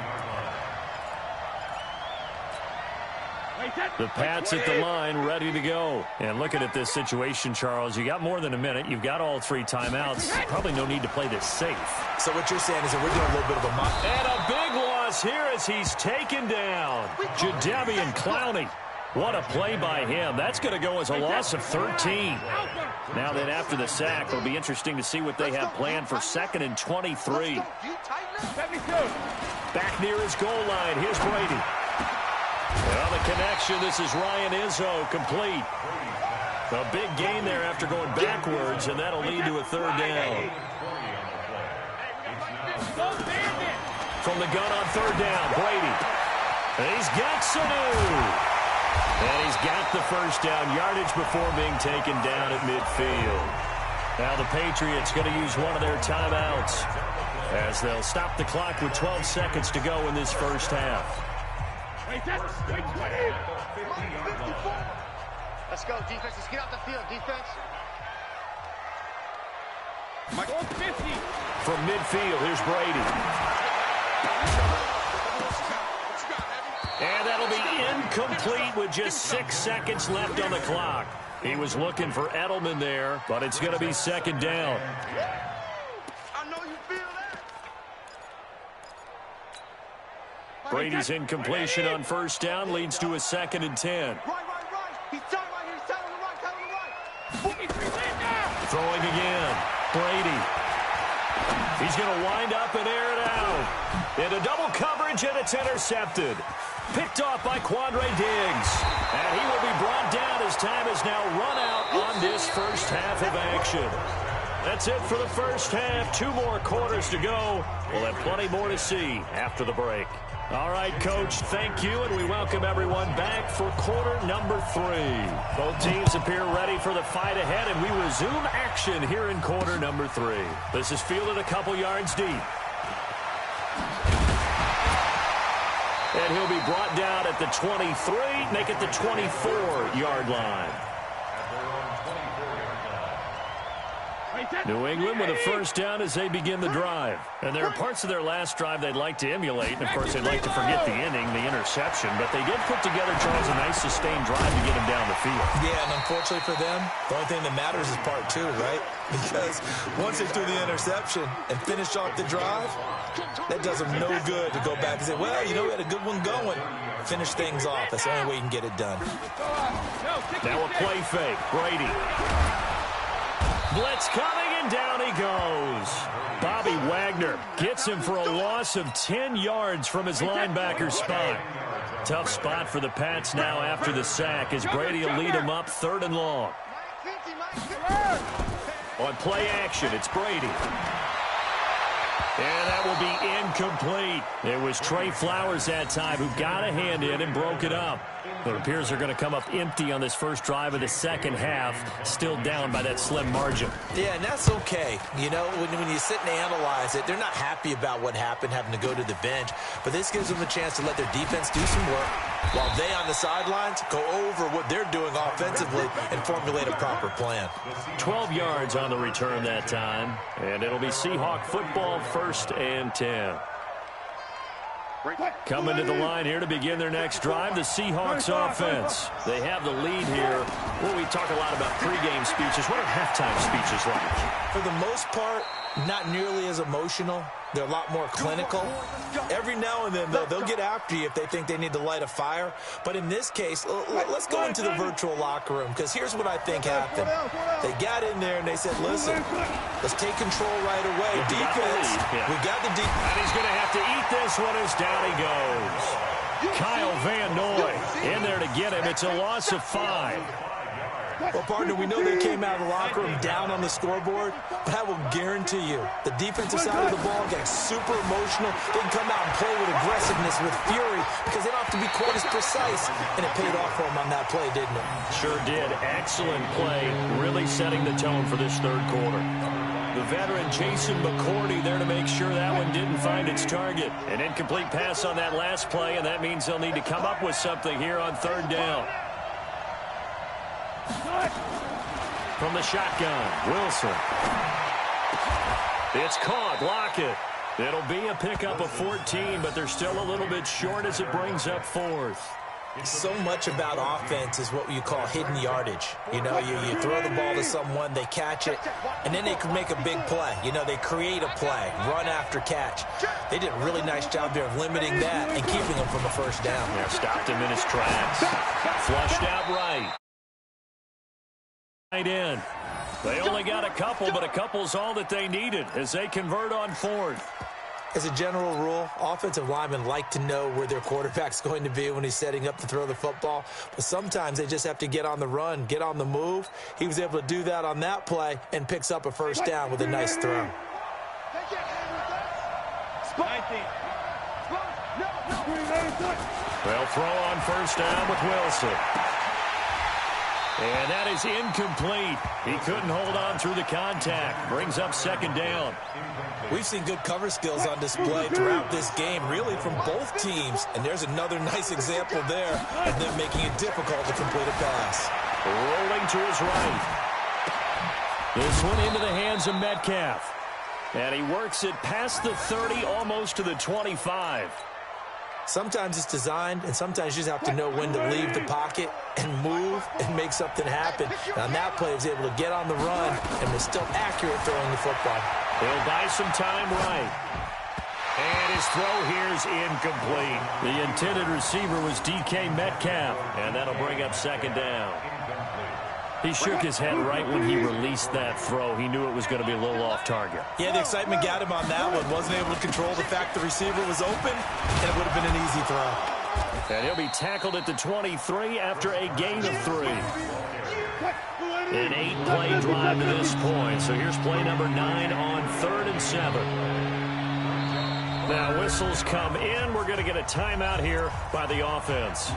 The Pats at the line ready to go. And looking at this situation, Charles, you got more than a minute. You've got all 3 timeouts. Probably no need to play this safe. So what you're saying is that we're doing a little bit of a mock. And a big loss here as he's taken down. Jadeveon Clowney. What a play by him. That's going to go as a loss of 13. Now then, after the sack, it'll be interesting to see what they have planned for 2nd and 23. Back near his goal line. Here's Brady. And on the connection, this is Ryan Izzo, complete. A big gain there after going backwards, and that'll lead to a 3rd down. From the gun on 3rd down, Brady. And he's got Sanu. And he's got the first down yardage before being taken down at midfield. Now the Patriots going to use one of their timeouts as they'll stop the clock with 12 seconds to go in this first half. Let's go, defense. Let's get out the field, defense. From midfield, here's Brady. And that'll be incomplete with just 6 seconds left on the clock. He was looking for Edelman there, but it's going to be 2nd down. I know you feel that. Brady's incompletion on 1st down leads to a 2nd and 10. Right. He's telling right here. He's telling the right. Throwing again. Brady. He's going to wind up and air it out. Into double coverage, and it's intercepted. Picked off by Quandre Diggs. And he will be brought down as time has now run out on this first half of action. That's it for the first half. 2 more quarters to go. We'll have plenty more to see after the break. All right, Coach, thank you, and we welcome everyone back for quarter number 3. Both teams appear ready for the fight ahead, and we resume action here in quarter number 3. This is fielded a couple yards deep. And he'll be brought down at the 23, make it the 24-yard line. New England with a first down as they begin the drive. And there are parts of their last drive they'd like to emulate. And, of course, they'd like to forget the inning, the interception. But they did put together, Charles, a nice sustained drive to get him down the field. Yeah, and unfortunately for them, the only thing that matters is part 2, right? Because once they threw the interception and finished off the drive, that does them no good to go back and say, well, you know, we had a good one going. Finish things off. That's the only way you can get it done. Now a play fake. Brady. Blitz coming, and down he goes. Bobby Wagner gets him for a loss of 10 yards from his linebacker spot. Tough spot for the Pats now after the sack as Brady will lead him up 3rd and long. On play action, it's Brady. And that will be incomplete. It was Trey Flowers that time who got a hand in and broke it up. It appears they're going to come up empty on this first drive of the second half, still down by that slim margin. Yeah, and that's okay. You know, when you sit and analyze it, they're not happy about what happened, having to go to the bench. But this gives them a chance to let their defense do some work while they on the sidelines go over what they're doing offensively and formulate a proper plan. 12 yards on the return that time, and it'll be Seahawk football, 1st and 10. Coming to the line here to begin their next drive, the Seahawks offense. They have the lead here. Well, we talk a lot about pregame speeches. What are halftime speeches like? For the most part, not nearly as emotional. They're a lot more clinical. Every now and then, though, they'll get after you if they think they need to light a fire. But in this case, let's go into the virtual locker room, because here's what I think happened. They got in there and they said, listen, let's take control right away. Defense, we got the defense. And he's going to have to eat this one as down he goes. Kyle Van Noy in there to get him. It's a loss of 5. Well, partner, we know they came out of the locker room down on the scoreboard, but I will guarantee you the defensive side of the ball got super emotional. They can come out and play with aggressiveness, with fury, because they don't have to be quite as precise, and it paid off for them on that play, didn't it? Sure did. Excellent play, really setting the tone for this third quarter. The veteran Jason McCourty there to make sure that one didn't find its target. An incomplete pass on that last play, and that means they'll need to come up with something here on 3rd down. From the shotgun, Wilson. It's caught. Lockett. It'll be a pickup of 14, but they're still a little bit short as it brings up 4th. So much about offense is what you call hidden yardage. You know, you throw the ball to someone, they catch it, and then they can make a big play. You know, they create a play, run after catch. They did a really nice job there of limiting that and keeping him from a first down. Yeah, stopped him in his tracks. Flushed out right. In. They only got a couple, but a couple's all that they needed as they convert on 4th. As a general rule, offensive linemen like to know where their quarterback's going to be when he's setting up to throw the football. But sometimes they just have to get on the run, get on the move. He was able to do that on that play and picks up a first down with a nice throw. They'll throw on first down with Wilson. And that is incomplete. He couldn't hold on through the contact. Brings up 2nd down. We've seen good cover skills on display throughout this game, really from both teams. And there's another nice example there of them making it difficult to complete a pass. Rolling to his right. This one into the hands of Metcalf. And he works it past the 30, almost to the 25. Sometimes it's designed, and sometimes you just have to know when to leave the pocket and move and make something happen. And on that play, he was able to get on the run and was still accurate throwing the football. He'll buy some time right. And his throw here is incomplete. The intended receiver was DK Metcalf, and that'll bring up 2nd down. He shook his head right when he released that throw. He knew it was going to be a little off target. Yeah, the excitement got him on that one. Wasn't able to control the fact the receiver was open, and it would have been an easy throw. And he'll be tackled at the 23 after a gain of 3. An 8-play drive to this point. So here's play number 9 on 3rd and 7. Now whistles come in. We're going to get a timeout here by the offense.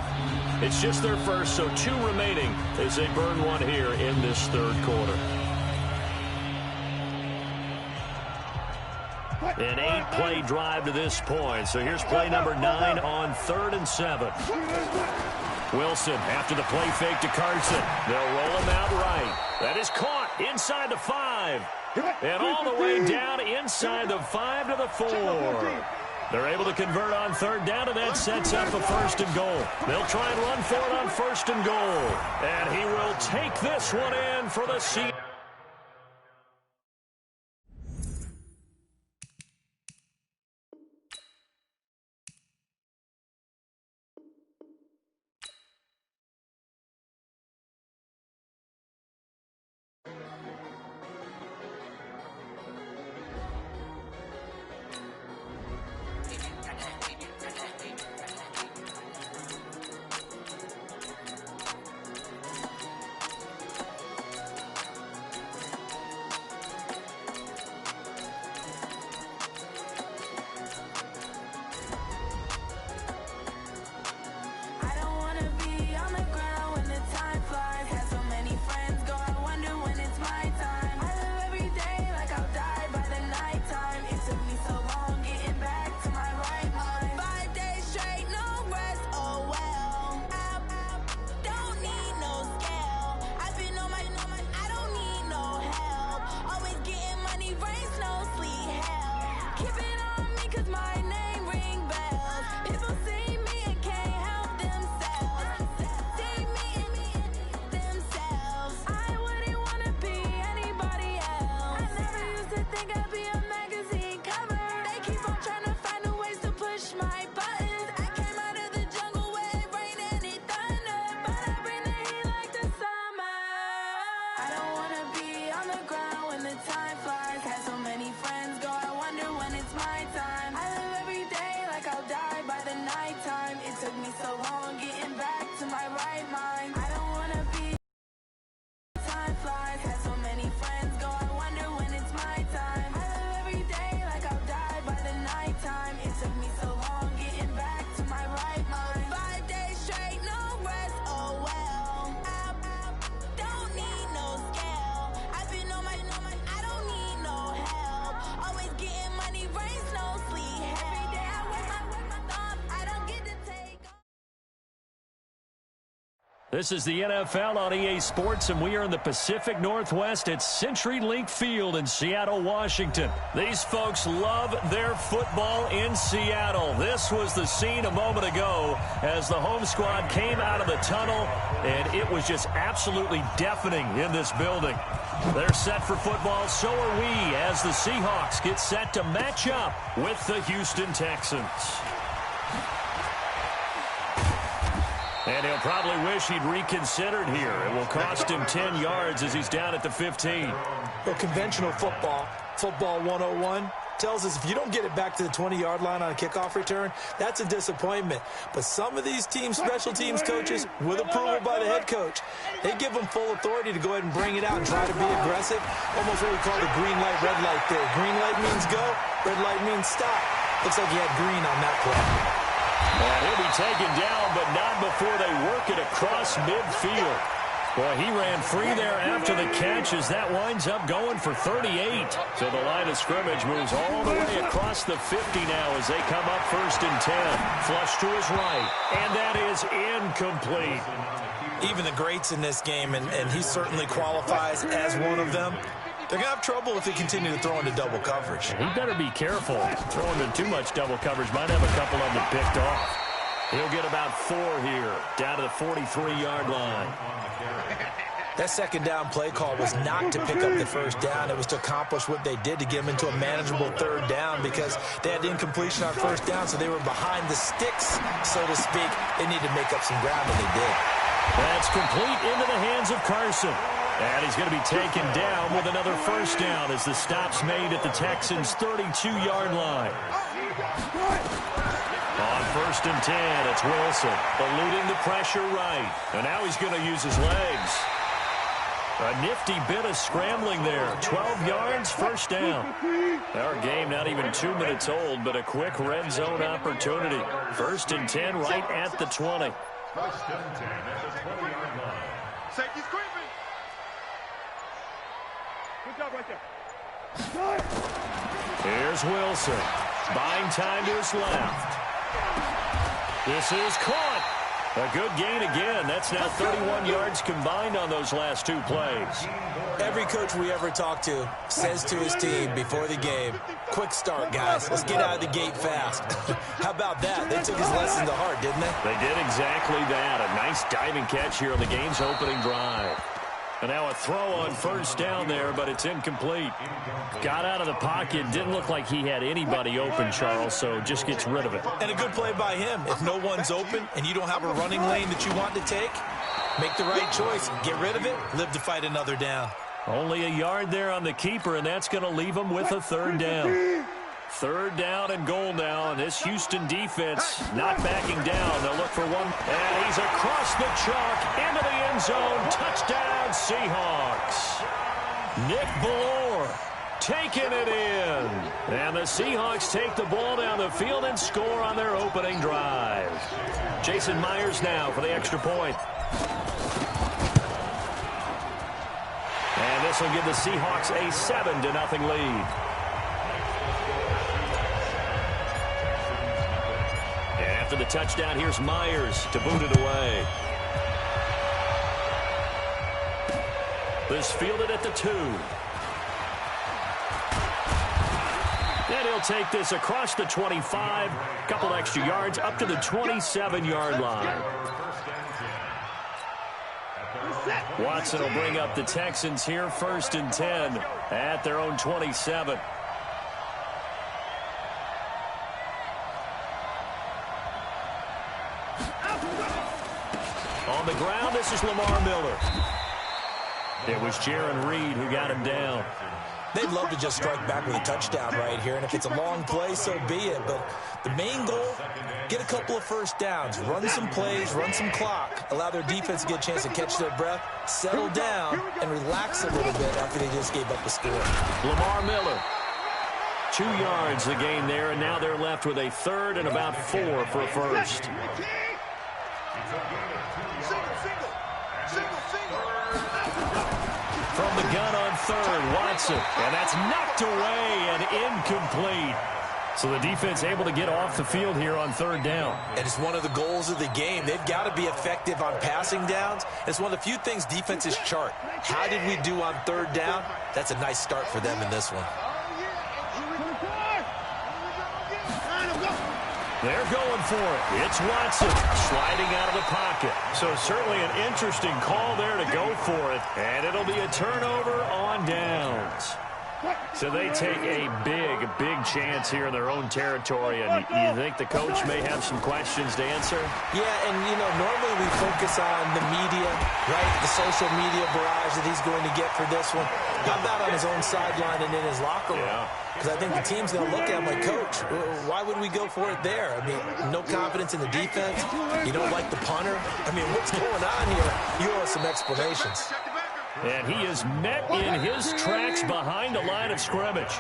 It's just their first, so 2 remaining as they burn one here in this 3rd quarter. An 8-play drive to this point. So here's play number 9 on 3rd and 7. Wilson after the play fake to Carson. They'll roll him out right. That is caught inside the 5. And all the way down inside the 5 to the 4. They're able to convert on 3rd down, and that sets up a 1st and goal. They'll try and run for it on 1st and goal. And he will take this one in for the Seahawks. This is the NFL on EA Sports, and we are in the Pacific Northwest at CenturyLink Field in Seattle, Washington. These folks love their football in Seattle. This was the scene a moment ago as the home squad came out of the tunnel, and it was just absolutely deafening in this building. They're set for football, so are we, as the Seahawks get set to match up with the Houston Texans. And he'll probably wish he'd reconsidered here. It will cost him 10 yards as he's down at the 15. Well, conventional football 101, tells us if you don't get it back to the 20-yard line on a kickoff return, that's a disappointment. But some of these teams, special teams coaches, with approval by the head coach, they give them full authority to go ahead and bring it out and try to be aggressive. Almost what we call the green light, red light theory. Green light means go, red light means stop. Looks like he had green on that play. And he'll be taken down, but not before they work it across midfield. Boy, he ran free there after the catch as that winds up going for 38. So the line of scrimmage moves all the way across the 50 now as they come up 1st and 10. Flush to his right, and that is incomplete. Even the greats in this game, and he certainly qualifies as one of them, they're going to have trouble if they continue to throw into double coverage. He better be careful. Throwing into too much double coverage might have a couple of them picked off. He'll get about 4 here, down to the 43-yard line. That second down play call was not to pick up the first down. It was to accomplish what they did to get them into a manageable 3rd down because they had incompletion on 1st down, so they were behind the sticks, so to speak. They needed to make up some ground, and they did. That's complete into the hands of Carson. And he's going to be taken down with another first down as the stop's made at the Texans' 32-yard line. On 1st and 10, it's Wilson, eluding the pressure right. And now he's going to use his legs. A nifty bit of scrambling there. 12 yards, first down. Our game not even 2 minutes old, but a quick red zone opportunity. 1st and 10 right at the 20. 1st and 10 at the 20-yard line. Safety's creeping. Good job right there. Here's Wilson. Buying time to his left. This is caught. A good gain again. That's now 31 yards combined on those last 2 plays. Every coach we ever talk to says to his team before the game, quick start, guys. Let's get out of the gate fast. How about that? They took his lesson to heart, didn't they? They did exactly that. A nice diving catch here on the game's opening drive. And now a throw on 1st down there, but it's incomplete. Got out of the pocket. Didn't look like he had anybody open, Charles, so just gets rid of it. And a good play by him. If no one's open and you don't have a running lane that you want to take, make the right choice. Get rid of it. Live to fight another down. Only a yard there on the keeper, and that's going to leave him with a 3rd down. 3rd down and goal now, and this Houston defense not backing down. They'll look for one, and he's across the chalk into the end zone. Touchdown, Seahawks. Nick Ballore taking it in. And the Seahawks take the ball down the field and score on their opening drive. Jason Myers now for the extra point. And this will give the Seahawks a 7-0 lead. After the touchdown, here's Myers to boot it away. This fielded at the 2. And he'll take this across the 25. Couple extra yards up to the 27-yard line. Watson will bring up the Texans here, 1st and 10 at their own 27. On the ground, this is Lamar Miller. It was Jaron Reed who got him down. They'd love to just strike back with a touchdown right here, and if it's a long play, so be it. But the main goal, get a couple of first downs, run some plays, run some clock, allow their defense to get a chance to catch their breath, settle down, and relax a little bit after they just gave up a score. Lamar Miller. 2 yards the gain there, and now they're left with a 3rd and about 4 for a first. From the gun on 3rd, Watson. And that's knocked away and incomplete. So the defense able to get off the field here on 3rd down. And it's one of the goals of the game. They've got to be effective on passing downs. It's one of the few things defenses chart. How did we do on 3rd down? That's a nice start for them in this one. They're going for it. It's Watson sliding out of the pocket. So certainly an interesting call there to go for it. And it'll be a turnover on downs. So they take a big chance here in their own territory. And you think the coach may have some questions to answer? Yeah, and, you know, normally we focus on the media, right, the social media barrage that he's going to get for this one. How about on his own sideline and in his locker room? Because I think the team's going to look at him like, Coach, why would we go for it there? I mean, no confidence in the defense. You don't like the punter. I mean, what's going on here? You owe us some explanations. And he is met in his tracks behind the line of scrimmage.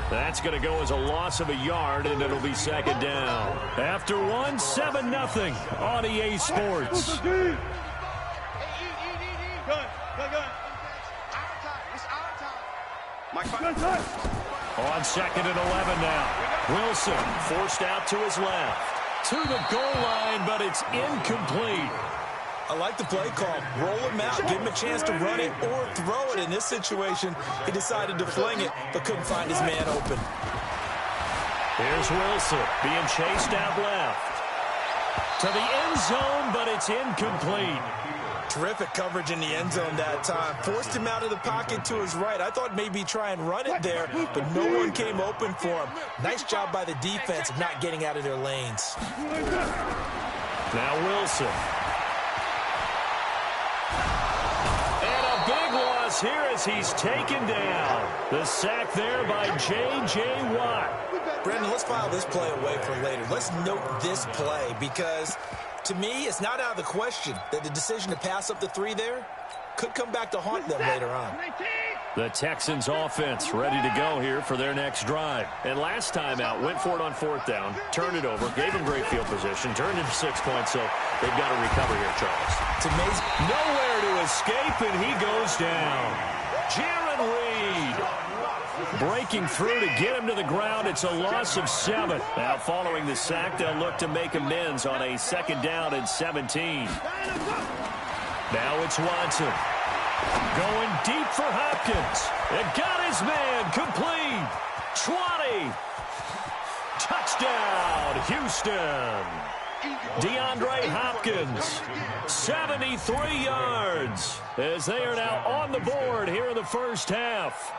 That's going to go as a loss of a yard, and it'll be 2nd down. After one, 7-0 on EA Sports. Good. On 2nd and 11 now. Wilson forced out to his left. To the goal line, but it's incomplete. I like the play call. Roll him out. Give him a chance to run it or throw it. In this situation, he decided to fling it, but couldn't find his man open. Here's Wilson being chased out left. To the end zone, but it's incomplete. Terrific coverage in the end zone that time. Forced him out of the pocket to his right. I thought maybe try and run it there, but no one came open for him. Nice job by the defense of not getting out of their lanes. Now Wilson. loss here as he's taken down. The sack there by J.J. Watt. Brendan, let's file this play away for later. Let's note this play because, to me, it's not out of the question that the decision to pass up the 3 there could come back to haunt them later on. The Texans offense ready to go here for their next drive. And last time out, went for it on 4th down, turned it over, gave them great field position, turned into 6 points, so they've got to recover here, Charles. It's amazing. Nowhere to escape, and he goes down. Jaron Reed breaking through to get him to the ground. It's a loss of 7. Now following the sack, they'll look to make amends on a 2nd down and 17. Now it's Watson. Going deep for Hopkins. It got his man complete. 20. Touchdown, Houston. DeAndre Hopkins, 73 yards, as they are now on the board here in the first half.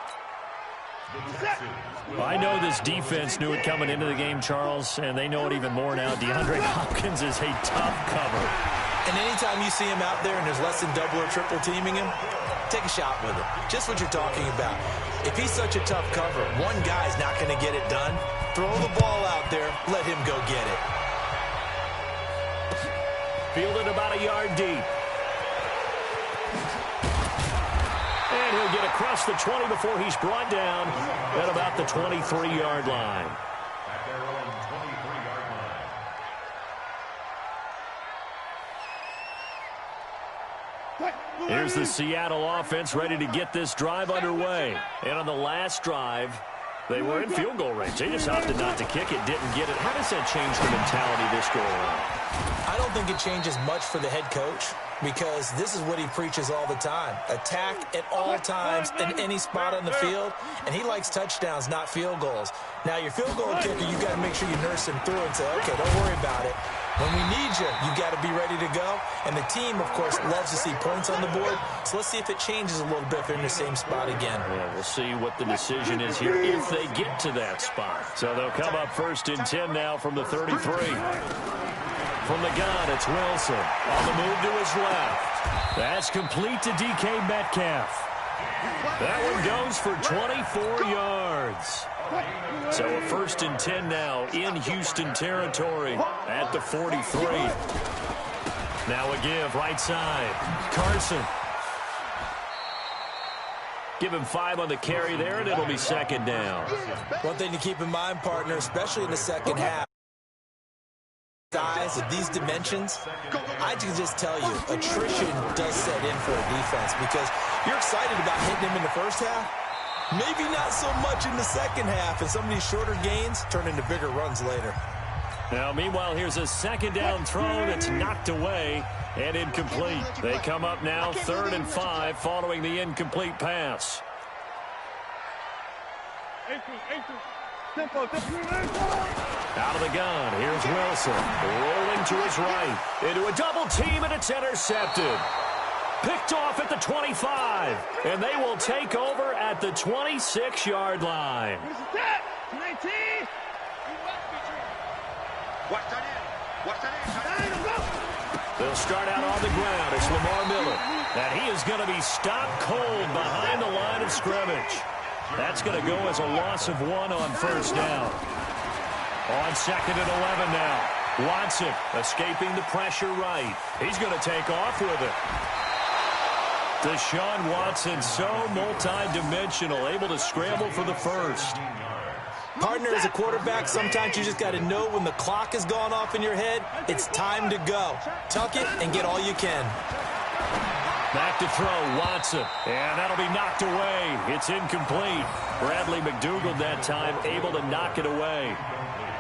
I know this defense knew it coming into the game, Charles, and they know it even more now. DeAndre Hopkins is a tough cover. And anytime you see him out there and there's less than double or triple teaming him, take a shot with him. Just what you're talking about. If he's such a tough cover, one guy's not going to get it done. Throw the ball out there. Let him go get it. Fielded about a yard deep. And he'll get across the 20 before he's brought down at about the 23-yard line. At their own 23-yard line. Here's the Seattle offense ready to get this drive underway. And on the last drive, they were in field goal range. They just opted not to kick it, didn't get it. How does that change the mentality this go around? I don't think it changes much for the head coach because this is what he preaches all the time. Attack at all times in any spot on the field, and he likes touchdowns, not field goals. Now, your field goal kicker, you got to make sure you nurse him through and say, okay, don't worry about it. When we need you, you got to be ready to go. And the team, of course, loves to see points on the board. So let's see if it changes a little bit if they're in the same spot again. Yeah, we'll see what the decision is here if they get to that spot. So they'll come up 1st and 10 now from the 33. From the gun, it's Wilson. On the move to his left. That's complete to DK Metcalf. That one goes for 24 yards. So a 1st and 10 now in Houston territory at the 43. Now a give right side. Carson. Give him 5 on the carry there, and it'll be 2nd down. One thing to keep in mind, partner, especially in the second half, size of these dimensions, I can just tell you, attrition does set in for a defense because you're excited about hitting him in the first half. Maybe not so much in the second half, and some of these shorter gains turn into bigger runs later. Now, meanwhile, here's a 2nd down throw that's knocked away and incomplete. They come up now 3rd and 5 following the incomplete pass. Out of the gun, here's Wilson. Rolling to his right. Into a double team, and it's intercepted. Picked off at the 25, and they will take over at the 26-yard line. They'll start out on the ground. It's Lamar Miller. And he is going to be stopped cold behind the line of scrimmage. That's going to go as a loss of 1 on 1st down. On 2nd and 11 now. Watson escaping the pressure right. He's going to take off with it. Deshaun Watson, so multi-dimensional, able to scramble for the 1st. Partner, as a quarterback, sometimes you just got to know when the clock has gone off in your head, it's time to go. Tuck it and get all you can. Back to throw, Watson. And that'll be knocked away. It's incomplete. Bradley McDougald that time able to knock it away.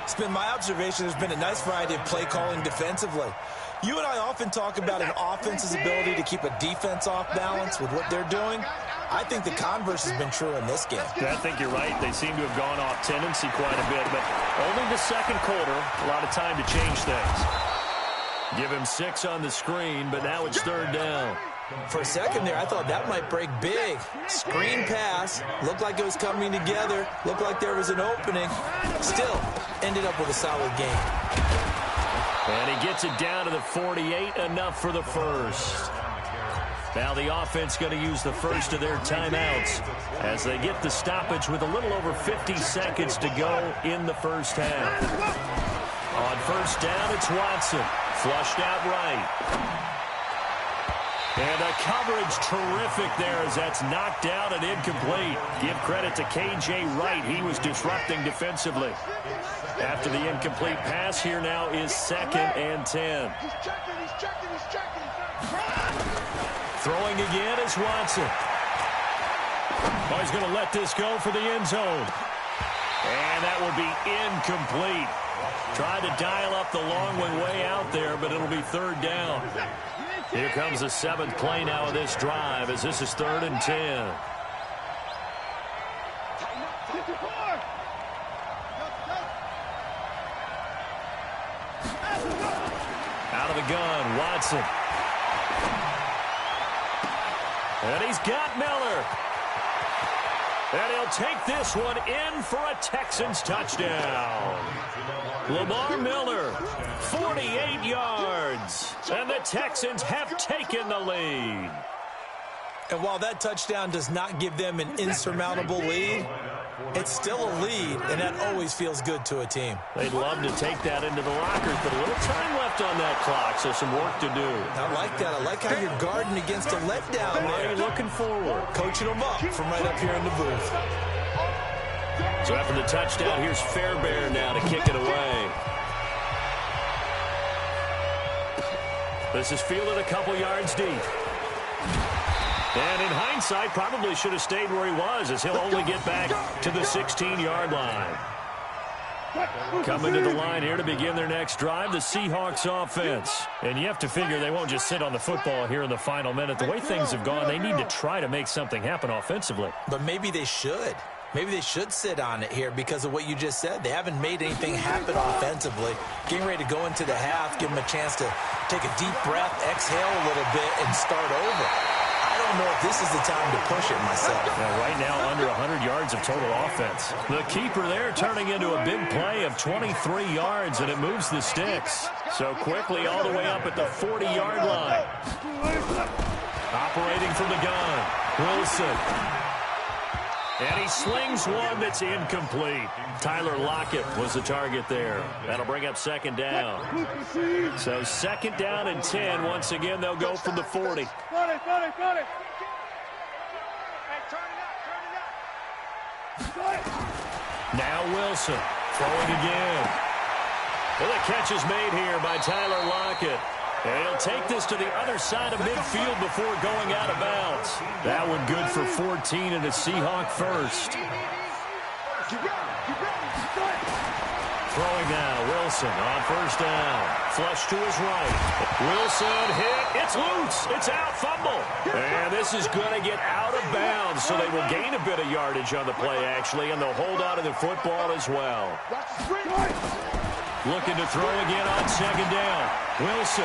It's been my observation there's been a nice variety of play calling defensively. You and I often talk about an offense's ability to keep a defense off balance with what they're doing. I think the converse has been true in this game. I think you're right. They seem to have gone off tendency quite a bit, but only the 2nd quarter. A lot of time to change things. Give him 6 on the screen, but now it's 3rd down. For a second there, I thought that might break big. Screen pass. Looked like it was coming together. Looked like there was an opening. Still, ended up with a solid game. And he gets it down to the 48, enough for the 1st. Now the offense going to use the first of their timeouts as they get the stoppage with a little over 50 seconds to go in the first half. On first down, it's Watson. Flushed out right. And the coverage terrific there as that's knocked out and incomplete. Give credit to K.J. Wright. He was disrupting defensively. After the incomplete pass, here now is 2nd and 10. He's checking. Throwing again is Watson. Oh, he's going to let this go for the end zone. And that will be incomplete. Tried to dial up the long one way out there, but it'll be 3rd down. Here comes the 7th play now of this drive as this is 3rd and 10. Out of the gun, Watson. And he's got Miller. And he'll take this one in for a Texans touchdown. Lamar Miller, 48 yards. And the Texans have taken the lead. And while that touchdown does not give them an insurmountable lead, it's still a lead, and that always feels good to a team. They'd love to take that into the lockers, but a little time left on that clock, so some work to do. I like that. I like how you're guarding against a letdown there. You're looking forward. Coaching them up from right up here in the booth. So after the touchdown, here's Fairbairn now to kick it away. This is fielded a couple yards deep. And in hindsight, probably should have stayed where he was as he'll only get back to the 16-yard line. Coming to the line here to begin their next drive, the Seahawks offense. And you have to figure they won't just sit on the football here in the final minute. The way things have gone, they need to try to make something happen offensively. But maybe they should. Maybe they should sit on it here because of what you just said. They haven't made anything happen offensively. Getting ready to go into the half, give them a chance to take a deep breath, exhale a little bit, and start over. I don't know if this is the time to push it myself. Yeah, right now, under 100 yards of total offense. The keeper there turning into a big play of 23 yards, and it moves the sticks. So quickly all the way up at the 40-yard line. Operating from the gun, Wilson. And he slings one that's incomplete. Tyler Lockett was the target there. That'll bring up 2nd down. So 2nd down and 10. Once again, they'll go from the 40. Got it. Hey, turn it up. Now Wilson throwing again. Well, the catch is made here by Tyler Lockett. And he'll take this to the other side of midfield before going out of bounds. That one good for 14 and a Seahawk first. Throwing now, Wilson on first down. Flush to his right. Wilson hit. It's loose. It's out. Fumble. And this is going to get out of bounds, so they will gain a bit of yardage on the play, actually, and they'll hold on to the football as well. Looking to throw again on 2nd down. Wilson.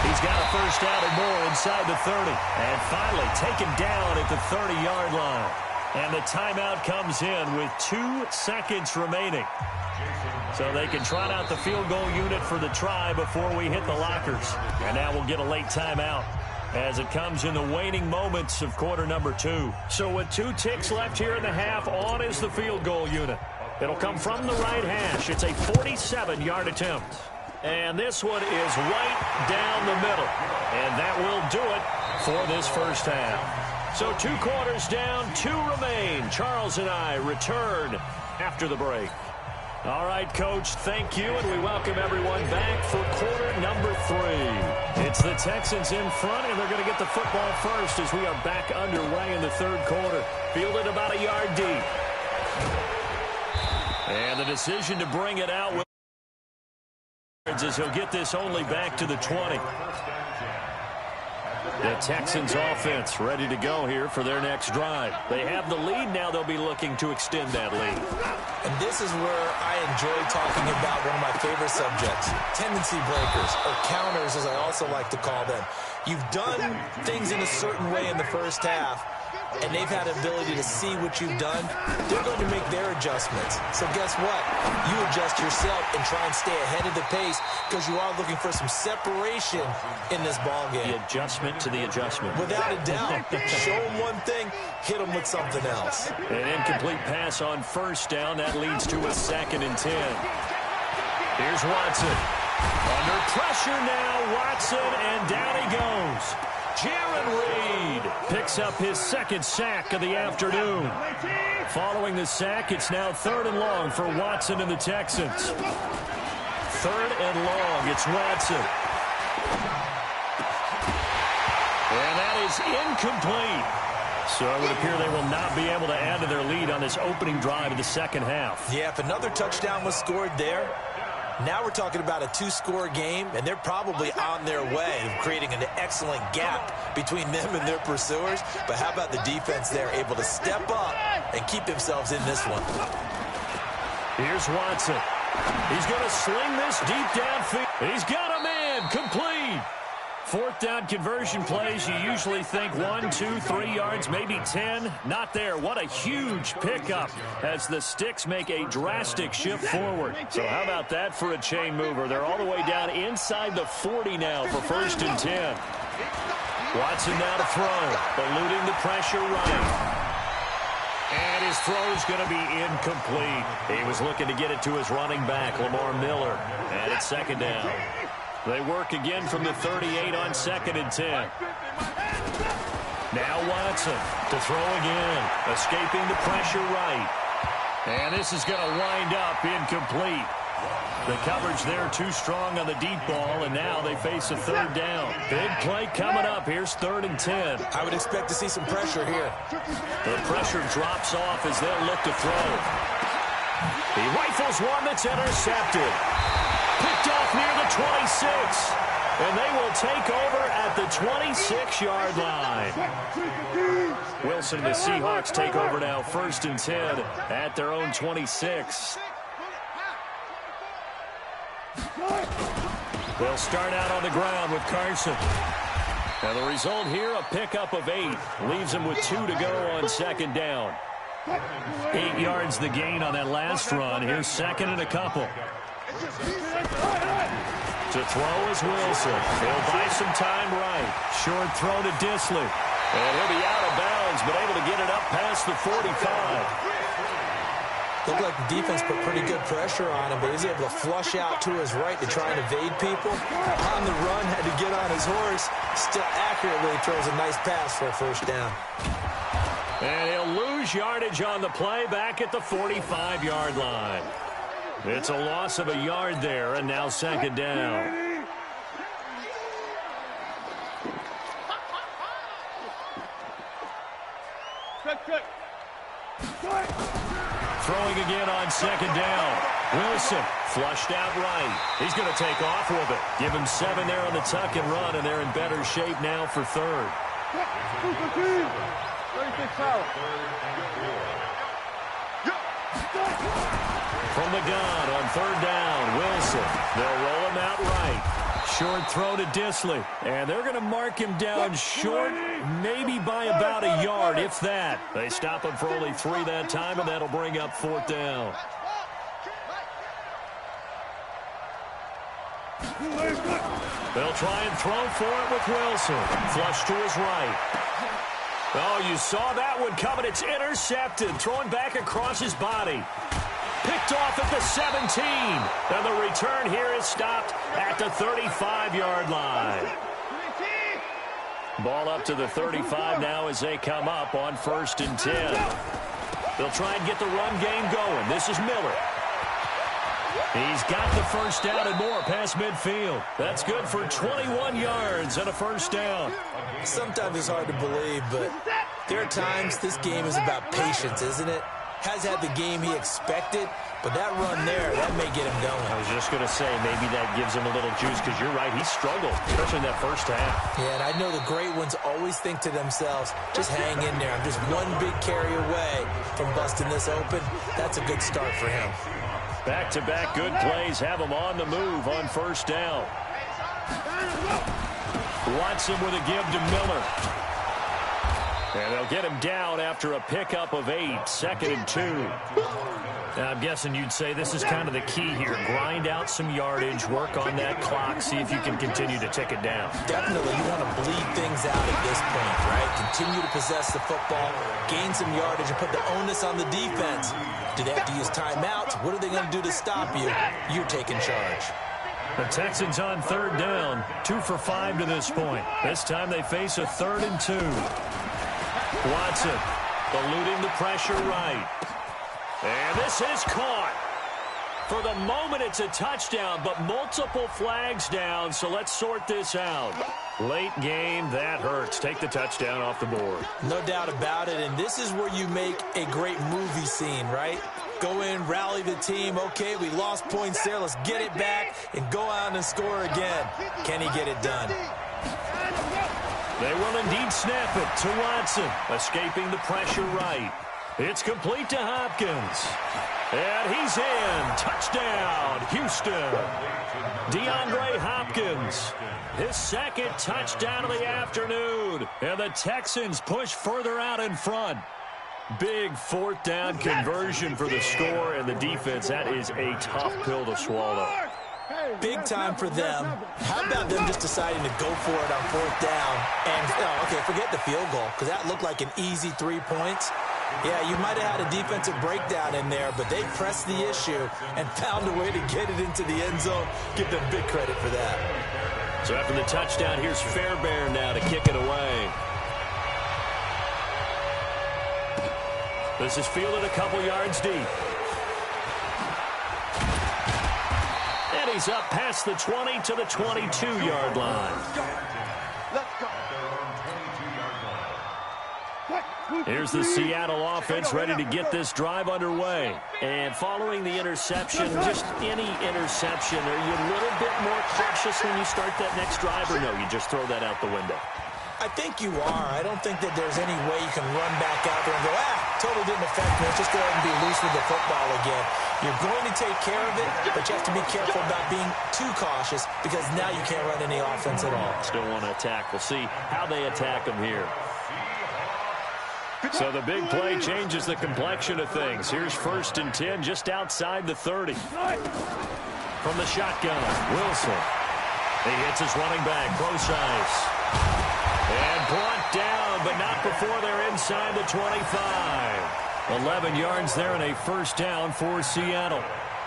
He's got a first down and more inside the 30. And finally taken down at the 30-yard line. And the timeout comes in with 2 seconds remaining. So they can trot out the field goal unit for the try before we hit the lockers. And now we'll get a late timeout as it comes in the waning moments of quarter number 2. So with 2 ticks left here in the half, on is the field goal unit. It'll come from the right hash. It's a 47-yard attempt. And this one is right down the middle. And that will do it for this first half. So 2 quarters down, 2 remain. Charles and I return after the break. All right, Coach, thank you, and we welcome everyone back for quarter number 3. It's the Texans in front, and they're going to get the football first as we are back underway in the 3rd quarter. Fielded about a yard deep. And the decision to bring it out with as he'll get this only back to the 20. The Texans offense ready to go here for their next drive. They have the lead now. They'll be looking to extend that lead. And this is where I enjoy talking about one of my favorite subjects, tendency breakers, or counters as I also like to call them. You've done things in a certain way in the first half. and they've had the ability to see what you've done, they're going to make their adjustments. So guess what? You adjust yourself and try and stay ahead of the pace because you are looking for some separation in this ball game. The adjustment to the adjustment. Without a doubt. Show them one thing, hit them with something else. An incomplete pass on first down. That leads to a 2nd and 10. Here's Watson. Under pressure now, Watson, and down he goes. Jaron Reed picks up his 2nd sack of the afternoon. Following the sack, it's now 3rd and long for Watson and the Texans. 3rd and long, it's Watson. And that is incomplete. So it would appear they will not be able to add to their lead on this opening drive of the second half. Yeah, if another touchdown was scored there, now we're talking about a 2-score game, and they're probably on their way of creating an excellent gap between them and their pursuers. But how about the defense there, able to step up and keep themselves in this one? Here's Watson. He's going to sling this deep downfield. He's got a man, complete. 4th down conversion plays, you usually think 1, 2, 3 yards, maybe 10. Not there. What a huge pickup as the Sticks make a drastic shift forward. So how about that for a chain mover? They're all the way down inside the 40 now for 1st and 10. Watson now to throw, eluding the pressure right. And his throw is going to be incomplete. He was looking to get it to his running back, Lamar Miller. And it's 2nd down. They work again from the 38 on 2nd and 10. Now Watson to throw again, escaping the pressure right. And this is going to wind up incomplete. The coverage there too strong on the deep ball, and now they face a 3rd down. Big play coming up. Here's 3rd and 10. I would expect to see some pressure here. The pressure drops off as they'll look to throw. He rifles one that's intercepted. Picked off near the 26. And they will take over at the 26-yard line. Wilson and the Seahawks take over now, 1st and 10 at their own 26. They'll start out on the ground with Carson. And the result here, a pickup of 8. Leaves them with 2 to go on 2nd down. 8 yards the gain on that last run. Here's 2nd and a couple. To throw is Wilson. He'll buy some time right. Short throw to Disley. And he'll be out of bounds, but able to get it up past the 45. Looked like the defense put pretty good pressure on him, but he's able to flush out to his right to try and evade people. On the run, had to get on his horse. Still accurately throws a nice pass for a 1st down. And he'll lose yardage on the play back at the 45-yard line. It's a loss of a yard there, and now 2nd down. Throwing again on 2nd down. Wilson flushed out right. He's going to take off with it. Give him 7 there on the tuck and run, and they're in better shape now for 3rd. 36 solid. From the gun on 3rd down, Wilson. They'll roll him out right. Short throw to Disley. And they're going to mark him down short, maybe by about a yard, if that. They stop him for only 3 that time, and that'll bring up 4th down. They'll try and throw for it with Wilson. Flush to his right. Oh, you saw that one coming. It's intercepted. Thrown back across his body. Picked off at the 17. And the return here is stopped at the 35-yard line. Ball up to the 35 now as they come up on 1st and 10. They'll try and get the run game going. This is Miller. He's got the 1st down and more past midfield. That's good for 21 yards and a 1st down. Sometimes it's hard to believe, but there are times this game is about patience, isn't it? Has had the game he expected, but that run there, that may get him going. I was just going to say, maybe that gives him a little juice, because you're right, he struggled, especially in that 1st half. Yeah, and I know the great ones always think to themselves, just hang in there. I'm just one big carry away from busting this open. That's a good start for him. Back-to-back good plays have him on the move on 1st down. Watson with a give to Miller. And they'll get him down after a pickup of 8, 2nd and 2. Now, I'm guessing you'd say this is kind of the key here. Grind out some yardage, work on that clock, see if you can continue to tick it down. Definitely, you want to bleed things out at this point, right? Continue to possess the football, gain some yardage, and put the onus on the defense. Do they have to use timeouts? What are they going to do to stop you? You're taking charge. The Texans on 3rd down, 2 for 5 to this point. This time they face a 3rd and 2. Watson eluding the pressure right. And this is caught. For the moment, it's a touchdown, but multiple flags down, so let's sort this out. Late game, that hurts. Take the touchdown off the board. No doubt about it, and this is where you make a great movie scene, right? Go in, rally the team. Okay, we lost points there. Let's get it back and go out and score again. Can he get it done? They will indeed snap it to Watson, escaping the pressure right. It's complete to Hopkins. And he's in. Touchdown, Houston. DeAndre Hopkins, his 2nd touchdown of the afternoon. And the Texans push further out in front. Big 4th down conversion for the score, and the defense, that is a tough pill to swallow. Big time for them. How about them just deciding to go for it on 4th down? And, okay, forget the field goal, because that looked like an easy 3 points. Yeah, you might have had a defensive breakdown in there, but they pressed the issue and found a way to get it into the end zone. Give them big credit for that. So after the touchdown, here's Fairbairn now to kick it away. This is fielded a couple yards deep. And he's up past the 20 to the 22-yard line. Let's go. Here's the Seattle offense ready to get this drive underway. And following the interception, just any interception, are you a little bit more cautious when you start that next drive, or no, you just throw that out the window? I think you are. I don't think that there's any way you can run back out there and go, totally didn't affect me. Let's just go ahead and be loose with the football again. You're going to take care of it, but you have to be careful about being too cautious because now you can't run any offense at all. Still want to attack. We'll see how they attack them here. So the big play changes the complexion of things. Here's 1st and 10 just outside the 30. From the shotgun, Wilson. He hits his running back, close ice. And brought down, but not before they're inside the 25. 11 yards there and a 1st down for Seattle.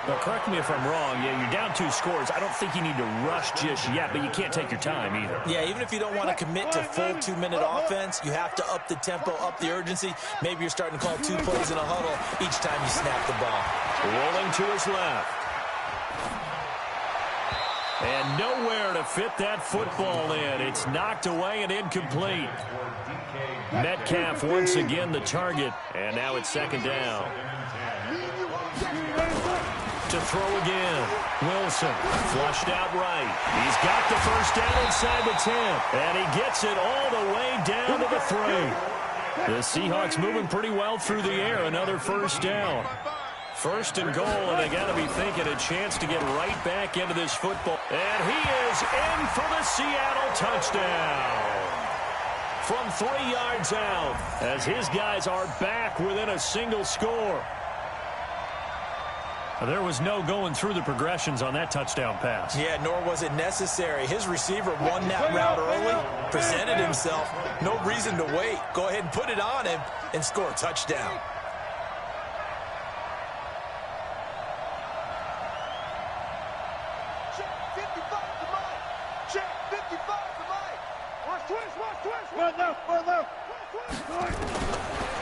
Now, correct me if I'm wrong. Yeah, you're down 2 scores. I don't think you need to rush just yet, but you can't take your time either. Yeah, even if you don't want to commit to full 2-minute offense, you have to up the tempo, up the urgency. Maybe you're starting to call 2 plays in a huddle each time you snap the ball. Rolling to his left. And nowhere to fit that football in. It's knocked away and incomplete. Metcalf once again the target. And now it's 2nd down. To throw again. Wilson flushed out right. He's got the 1st down inside the 10. And he gets it all the way down to the 3. The Seahawks moving pretty well through the air. Another 1st down. 1st and goal, and they got to be thinking a chance to get right back into this football. And he is in for the Seattle touchdown. From 3 yards out, as his guys are back within a single score. There was no going through the progressions on that touchdown pass. Yeah, nor was it necessary. His receiver won that route early, presented himself. No reason to wait. Go ahead and put it on him and score a touchdown. Check 55 to Mike. Check 55 to Mike. Watch twist. Well, no.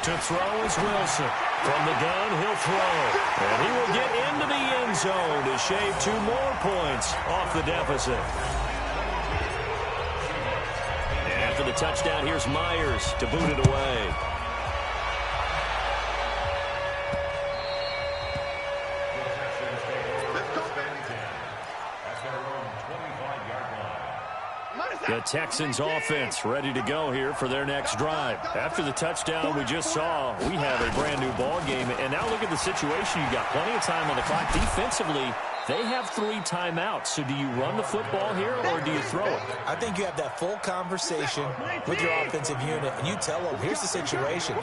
To throw is Wilson. From the gun, he'll throw. And he will get into the end zone to shave 2 more points off the deficit. And after the touchdown, here's Myers to boot it away. The Texans offense ready to go here for their next drive. After the touchdown we just saw, we have a brand new ball game. And now look at the situation. You've got plenty of time on the clock. Defensively, They have 3 timeouts, so do you run the football here or do you throw it? I think you have that full conversation with your offensive unit, and you tell them, here's the situation.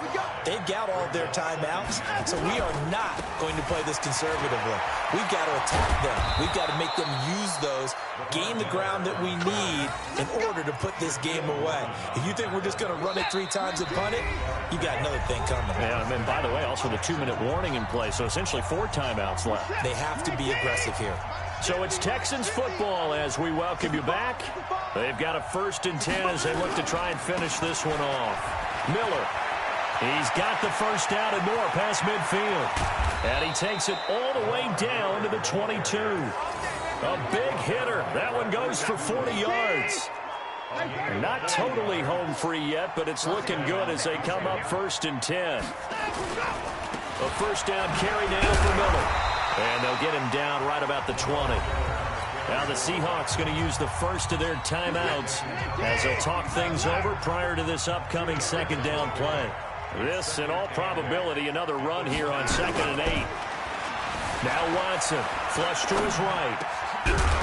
They've got all their timeouts, so we are not going to play this conservatively. We've got to attack them. We've got to make them use those, gain the ground that we need in order to put this game away. If you think we're just going to run it 3 times and punt it, you got another thing coming. Yeah, and by the way, also the 2-minute warning in play, so essentially 4 timeouts left. They have to be aggressive here. So it's Texans football as we welcome you back. They've got a 1st and 10 as they look to try and finish this one off. Miller, he's got the first down and more past midfield. And he takes it all the way down to the 22. A big hitter. That one goes for 40 yards. Not totally home free yet, but it's looking good as they come up 1st and 10. A first down carry now for Miller. And they'll get him down right about the 20. Now the Seahawks going to use the first of their timeouts as they'll talk things over prior to this upcoming 2nd down play. This, in all probability, another run here on 2nd and 8. Now Watson, flush to his right.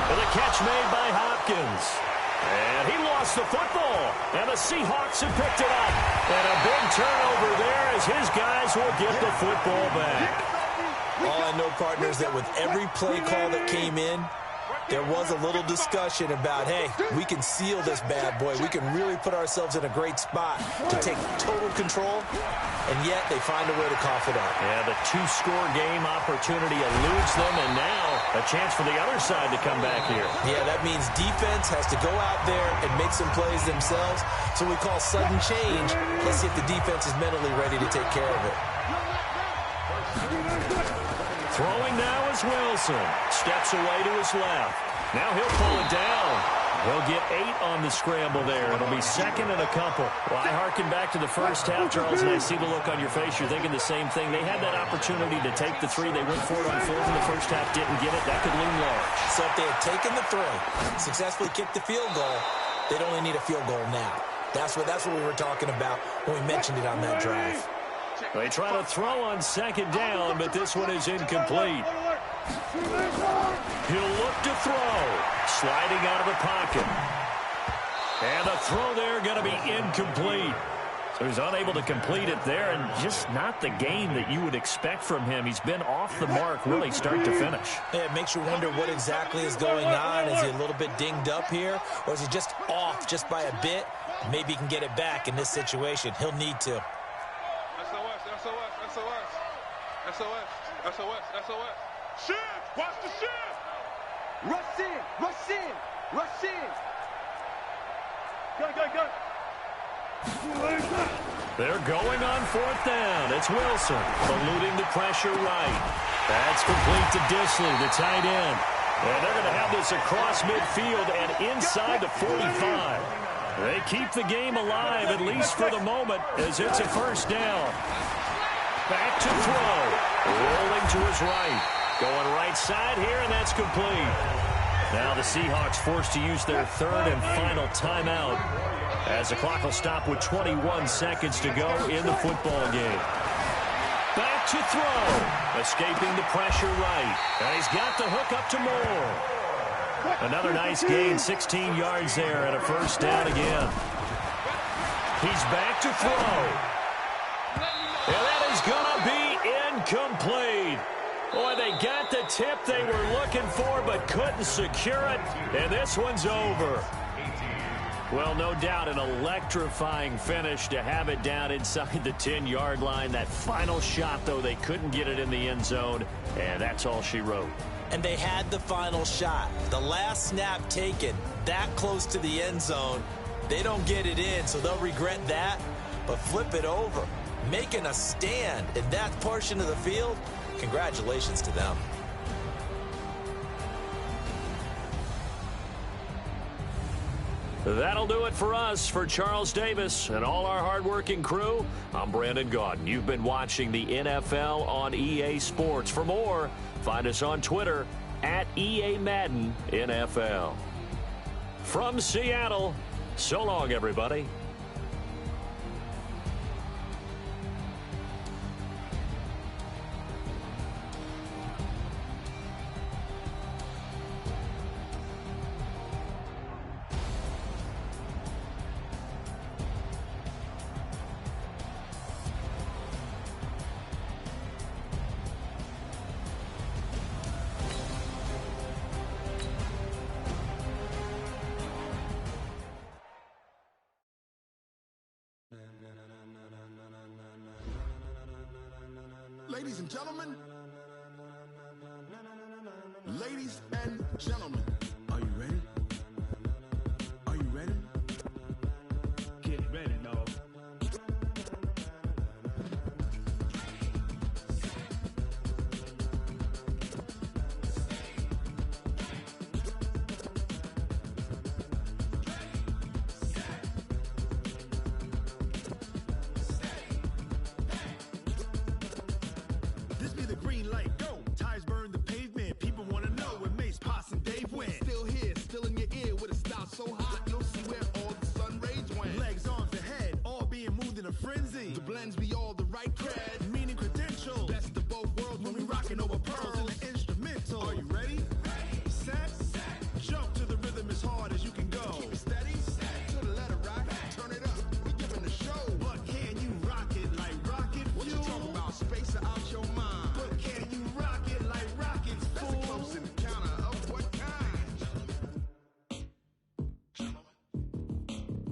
With a catch made by Hopkins. And he lost the football. And the Seahawks have picked it up. And a big turnover there as his guys will get the football back. All I know, partners, that with every play call that came in, there was a little discussion about, hey, we can seal this bad boy. We can really put ourselves in a great spot to take total control, and yet they find a way to cough it up. Yeah, the 2-score game opportunity eludes them, and now a chance for the other side to come back here. Yeah, that means defense has to go out there and make some plays themselves. So we call sudden change. Let's see if the defense is mentally ready to take care of it. Throwing now is Wilson. Steps away to his left. Now he'll pull it down. He'll get 8 on the scramble there. It'll be 2nd and a couple. Well, I hearken back to the first half, Charles, and I see the look on your face. You're thinking the same thing. They had that opportunity to take the 3. They went for it on 4th in the first half, didn't get it. That could loom large. So if they had taken the 3, successfully kicked the field goal, they'd only need a field goal now. That's what we were talking about when we mentioned it on that drive. They try to throw on 2nd down, but this one is incomplete. He'll look to throw. Sliding out of the pocket. And the throw there going to be incomplete. So he's unable to complete it there, and just not the game that you would expect from him. He's been off the mark really start to finish. Yeah, it makes you wonder what exactly is going on. Is he a little bit dinged up here, or is he just off just by a bit? Maybe he can get it back in this situation. He'll need to. SOS. Shift! Watch the shift! Rush in! Rush in! Rush in! Go! They're going on 4th down. It's Wilson eluding the pressure right. That's complete to Disley, the tight end. And they're going to have this across midfield and inside the 45. They keep the game alive, at least for the moment, as it's a 1st down. Back to throw. Rolling to his right. Going right side here, and that's complete. Now the Seahawks forced to use their 3rd and final timeout as the clock will stop with 21 seconds to go in the football game. Back to throw. Escaping the pressure right. And he's got the hook up to Moore. Another nice gain, 16 yards there, and a 1st down again. He's back to throw. And that is going to be incomplete. Boy, they got the tip they were looking for but couldn't secure it, and this one's over. Well, no doubt an electrifying finish to have it down inside the 10-yard line. That final shot, though, they couldn't get it in the end zone, and that's all she wrote. And they had the final shot. The last snap taken that close to the end zone. They don't get it in, so they'll regret that, but flip it over. Making a stand in that portion of the field, congratulations to them. That'll do it for us. For Charles Davis and all our hardworking crew, I'm Brandon Gaudin. You've been watching the NFL on EA Sports. For more, find us on Twitter at EA Madden NFL. From Seattle, so long, everybody. Ladies and gentlemen. Ladies and gentlemen. Are you ready? Are you ready? Get ready, dog. This be the green light, go. Ties burn the pavement. People wanna know where Mace, Poss, and Dave went. Still here, still in your ear with a style so hot, you'll see where all the sun rays went. Legs, arms, the head, all being moved in a frenzy. The blends be all the right cred, meaning credentials. Best of both worlds when we rockin' over pearls and the instrumental. Are you ready? Set, jump to the rhythm as hard as you can go. Keep it steady, to the letter right. Turn it up, we giving the show. But can you rock it like rocket fuel? What you talking about? Space out your mind. But can you rock it like rockets, fool? That's a close encounter of what kind?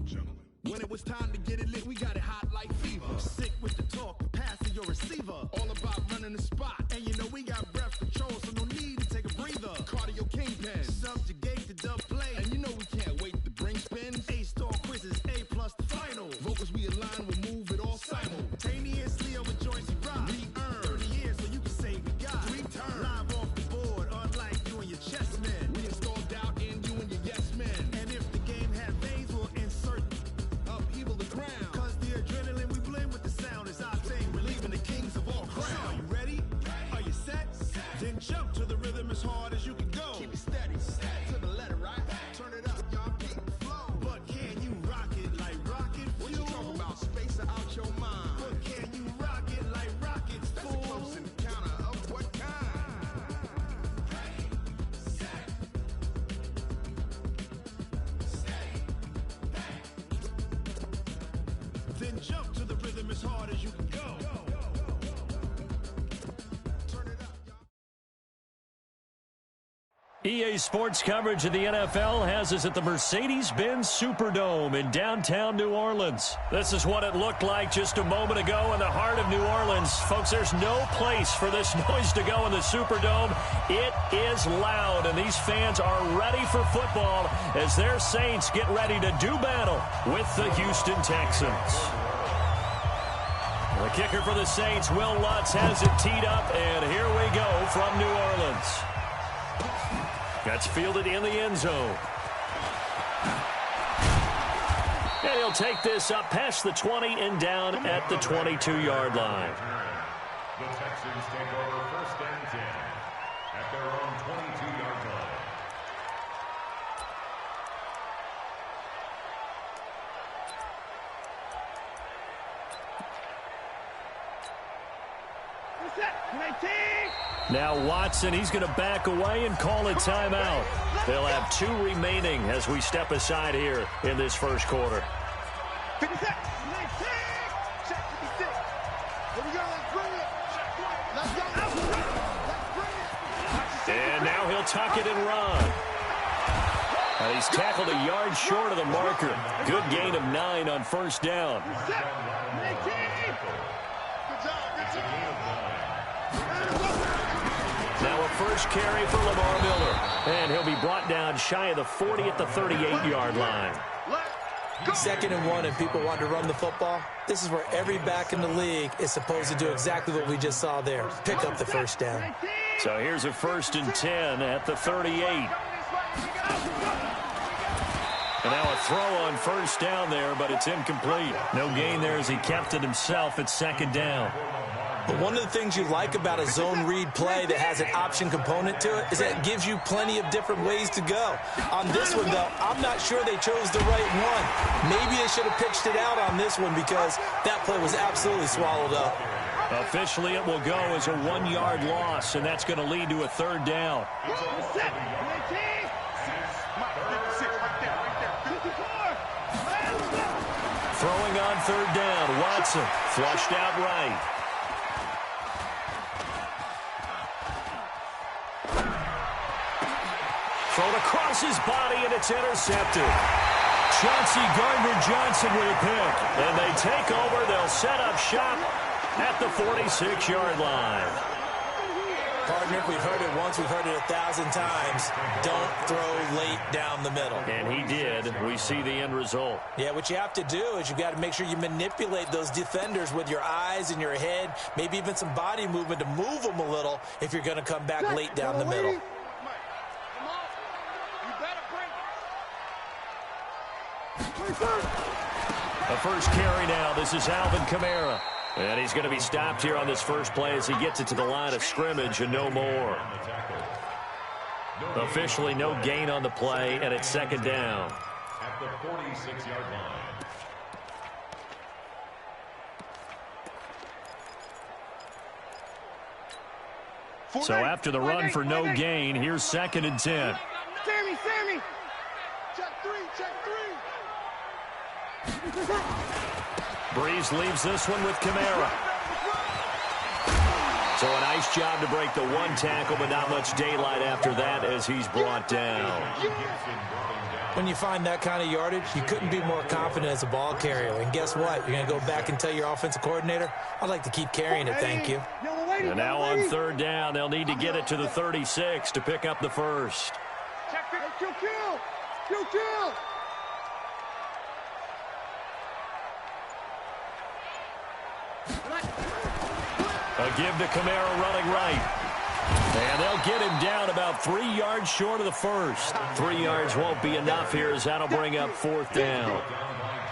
Gentlemen. When it was time to get it lit, we got it hot like fever. Sick with the talk, pass to your receiver. All about running the spot. And you know we got breath control, so no need to take a breather. Cardio kingpin, subjugate the dub play. And you know we can't wait to bring spins. A-star quizzes, A+ the final. Vocals we align, we'll move it all simultaneously over joints we rock. We earn 30 years so you can say we got 3 turns. Live off the board, unlike you and your chess men. We install doubt in you and your yes men. And if the game had veins, we'll insert upheaval the ground. Cause the adrenaline we blend with the sound is our thing. Relieving the kings of all crowns. Are you ready? Are you set? Then jump to the rhythm as hard as you can go. Keep it steady, to the letter right. Turn it up, y'all keep the flow. But can you rock it like rocket fuel? What you talking about? Space out your mind. But can you rock it like rockets, fool? That's a close encounter of what kind? Then jump to the rhythm as hard as you can go. Turn it up, y'all. EA Sports coverage of the NFL has us at the Mercedes-Benz Superdome in downtown New Orleans. This is what it looked like just a moment ago in the heart of New Orleans. Folks, there's no place for this noise to go in the Superdome. It is loud, and these fans are ready for football as their Saints get ready to do battle with the Houston Texans. The kicker for the Saints, Will Lutz, has it teed up, and here we go from New Orleans. That's fielded in the end zone. And he'll take this up past the 20 and down at the 22-yard line. The Texans take over 1st and 10 at their own 22-yard line. Now Watson, he's going to back away and call a timeout. They'll have 2 remaining as we step aside here in this first quarter. 56, 19, check 56. Here we go, let's bring it. Let's go, let's bring it. And now he'll tuck it and run. He's tackled a yard short of the marker. Good gain of 9 on 1st down. Now a first carry for Lamar Miller. And he'll be brought down shy of the 40 at the 38-yard line. 2nd and 1 and people want to run the football. This is where every back in the league is supposed to do exactly what we just saw there. Pick up the 1st down. So here's a 1st and 10 at the 38. And now a throw on 1st down there, but it's incomplete. No gain there as he kept it himself at 2nd down. But one of the things you like about a zone read play that has an option component to it is that it gives you plenty of different ways to go. On this one, though, I'm not sure they chose the right one. Maybe they should have pitched it out on this one because that play was absolutely swallowed up. Officially, it will go as a 1-yard loss, and that's going to lead to a 3rd down. Throwing on 3rd down, Watson flushed out right. Thrown across his body, and it's intercepted. Chauncey Gardner-Johnson with a pick. And they take over. They'll set up shop at the 46-yard line. Partner, if we've heard it once, we've heard it 1,000 times. Don't throw late down the middle. And he did. We see the end result. Yeah, what you have to do is you've got to make sure you manipulate those defenders with your eyes and your head, maybe even some body movement to move them a little if you're going to come back late down the middle. The first carry now. This is Alvin Kamara. And he's going to be stopped here on this first play as he gets it to the line of scrimmage and no more. Officially no gain on the play, and it's second down. At the 46-yard line. So after the run for no gain, here's second and 10. Sammy! Check three! Breeze leaves this one with Kamara. So a nice job to break the one tackle, but not much daylight after that as he's brought down. When you find that kind of yardage, you couldn't be more confident as a ball carrier. And guess what? You're going to go back and tell your offensive coordinator, I'd like to keep carrying it, thank you. And now on third down, they'll need to get it to the 36 to pick up the first. Kill! A give to Kamara running right. And they'll get him down about 3 yards short of the first. 3 yards won't be enough here as that'll bring up fourth down.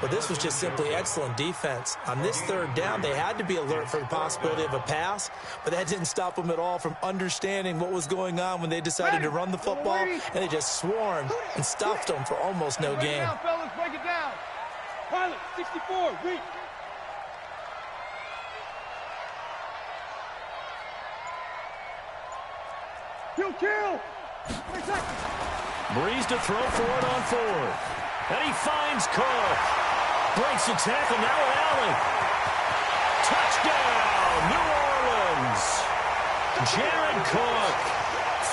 But this was just simply excellent defense. On this third down, they had to be alert for the possibility of a pass, but that didn't stop them at all from understanding what was going on when they decided to run the football, and they just swarmed and stuffed them for almost no gain. Break it down. Pilot, 64, reach. Kill! Breeze to throw for it on fourth. And he finds Cook. Breaks the tackle, now Allen. Touchdown, New Orleans. Jared Cook,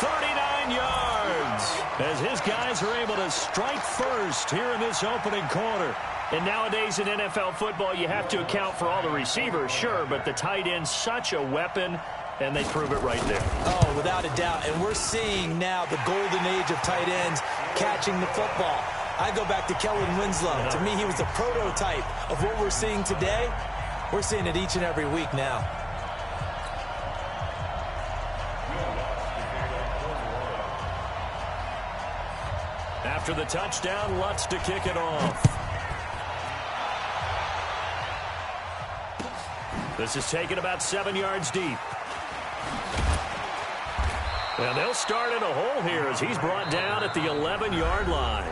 39 yards. As his guys are able to strike first here in this opening quarter. And nowadays in NFL football, you have to account for all the receivers, sure, but the tight end's such a weapon. And they prove it right there. Oh, without a doubt. And we're seeing now the golden age of tight ends catching the football. I go back to Kellen Winslow. Yeah. To me, he was the prototype of what we're seeing today. We're seeing it each and every week now. After the touchdown, Lutz to kick it off. This is taken about 7 yards deep. And they'll start in a hole here as he's brought down at the 11-yard line.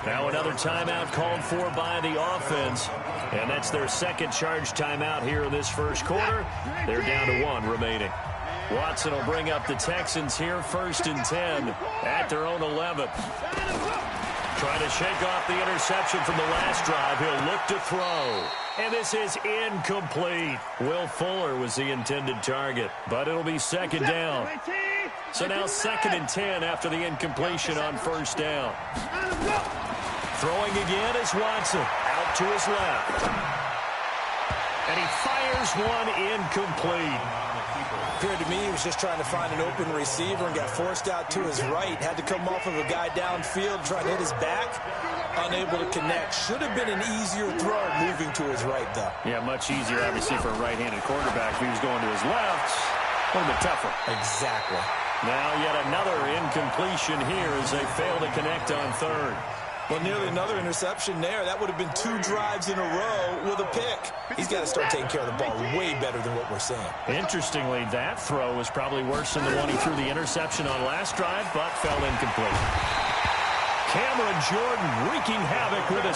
Now another timeout called for by the offense. And that's their second charge timeout here in this first quarter. They're down to 1 remaining. Watson will bring up the Texans here, 1st and 10 at their own 11. Trying to shake off the interception from the last drive. He'll look to throw. And this is incomplete. Will Fuller was the intended target, but it'll be second down. So now 2nd and 10 after the incompletion on 1st down. Throwing again is Watson. Out to his left. And he fires one incomplete. Appeared to me he was just trying to find an open receiver and got forced out to his right. Had to come off of a guy downfield, trying to hit his back. Unable to connect. Should have been an easier throw moving to his right, though. Yeah, much easier, obviously, for a right-handed quarterback. If he was going to his left, a little bit tougher. Exactly. Now yet another incompletion here as they fail to connect on 3rd. Well, nearly another interception there. That would have been 2 drives in a row with a pick. He's got to start taking care of the ball way better than what we're seeing. Interestingly, that throw was probably worse than the one he threw the interception on last drive, but fell incomplete. Cameron Jordan wreaking havoc with a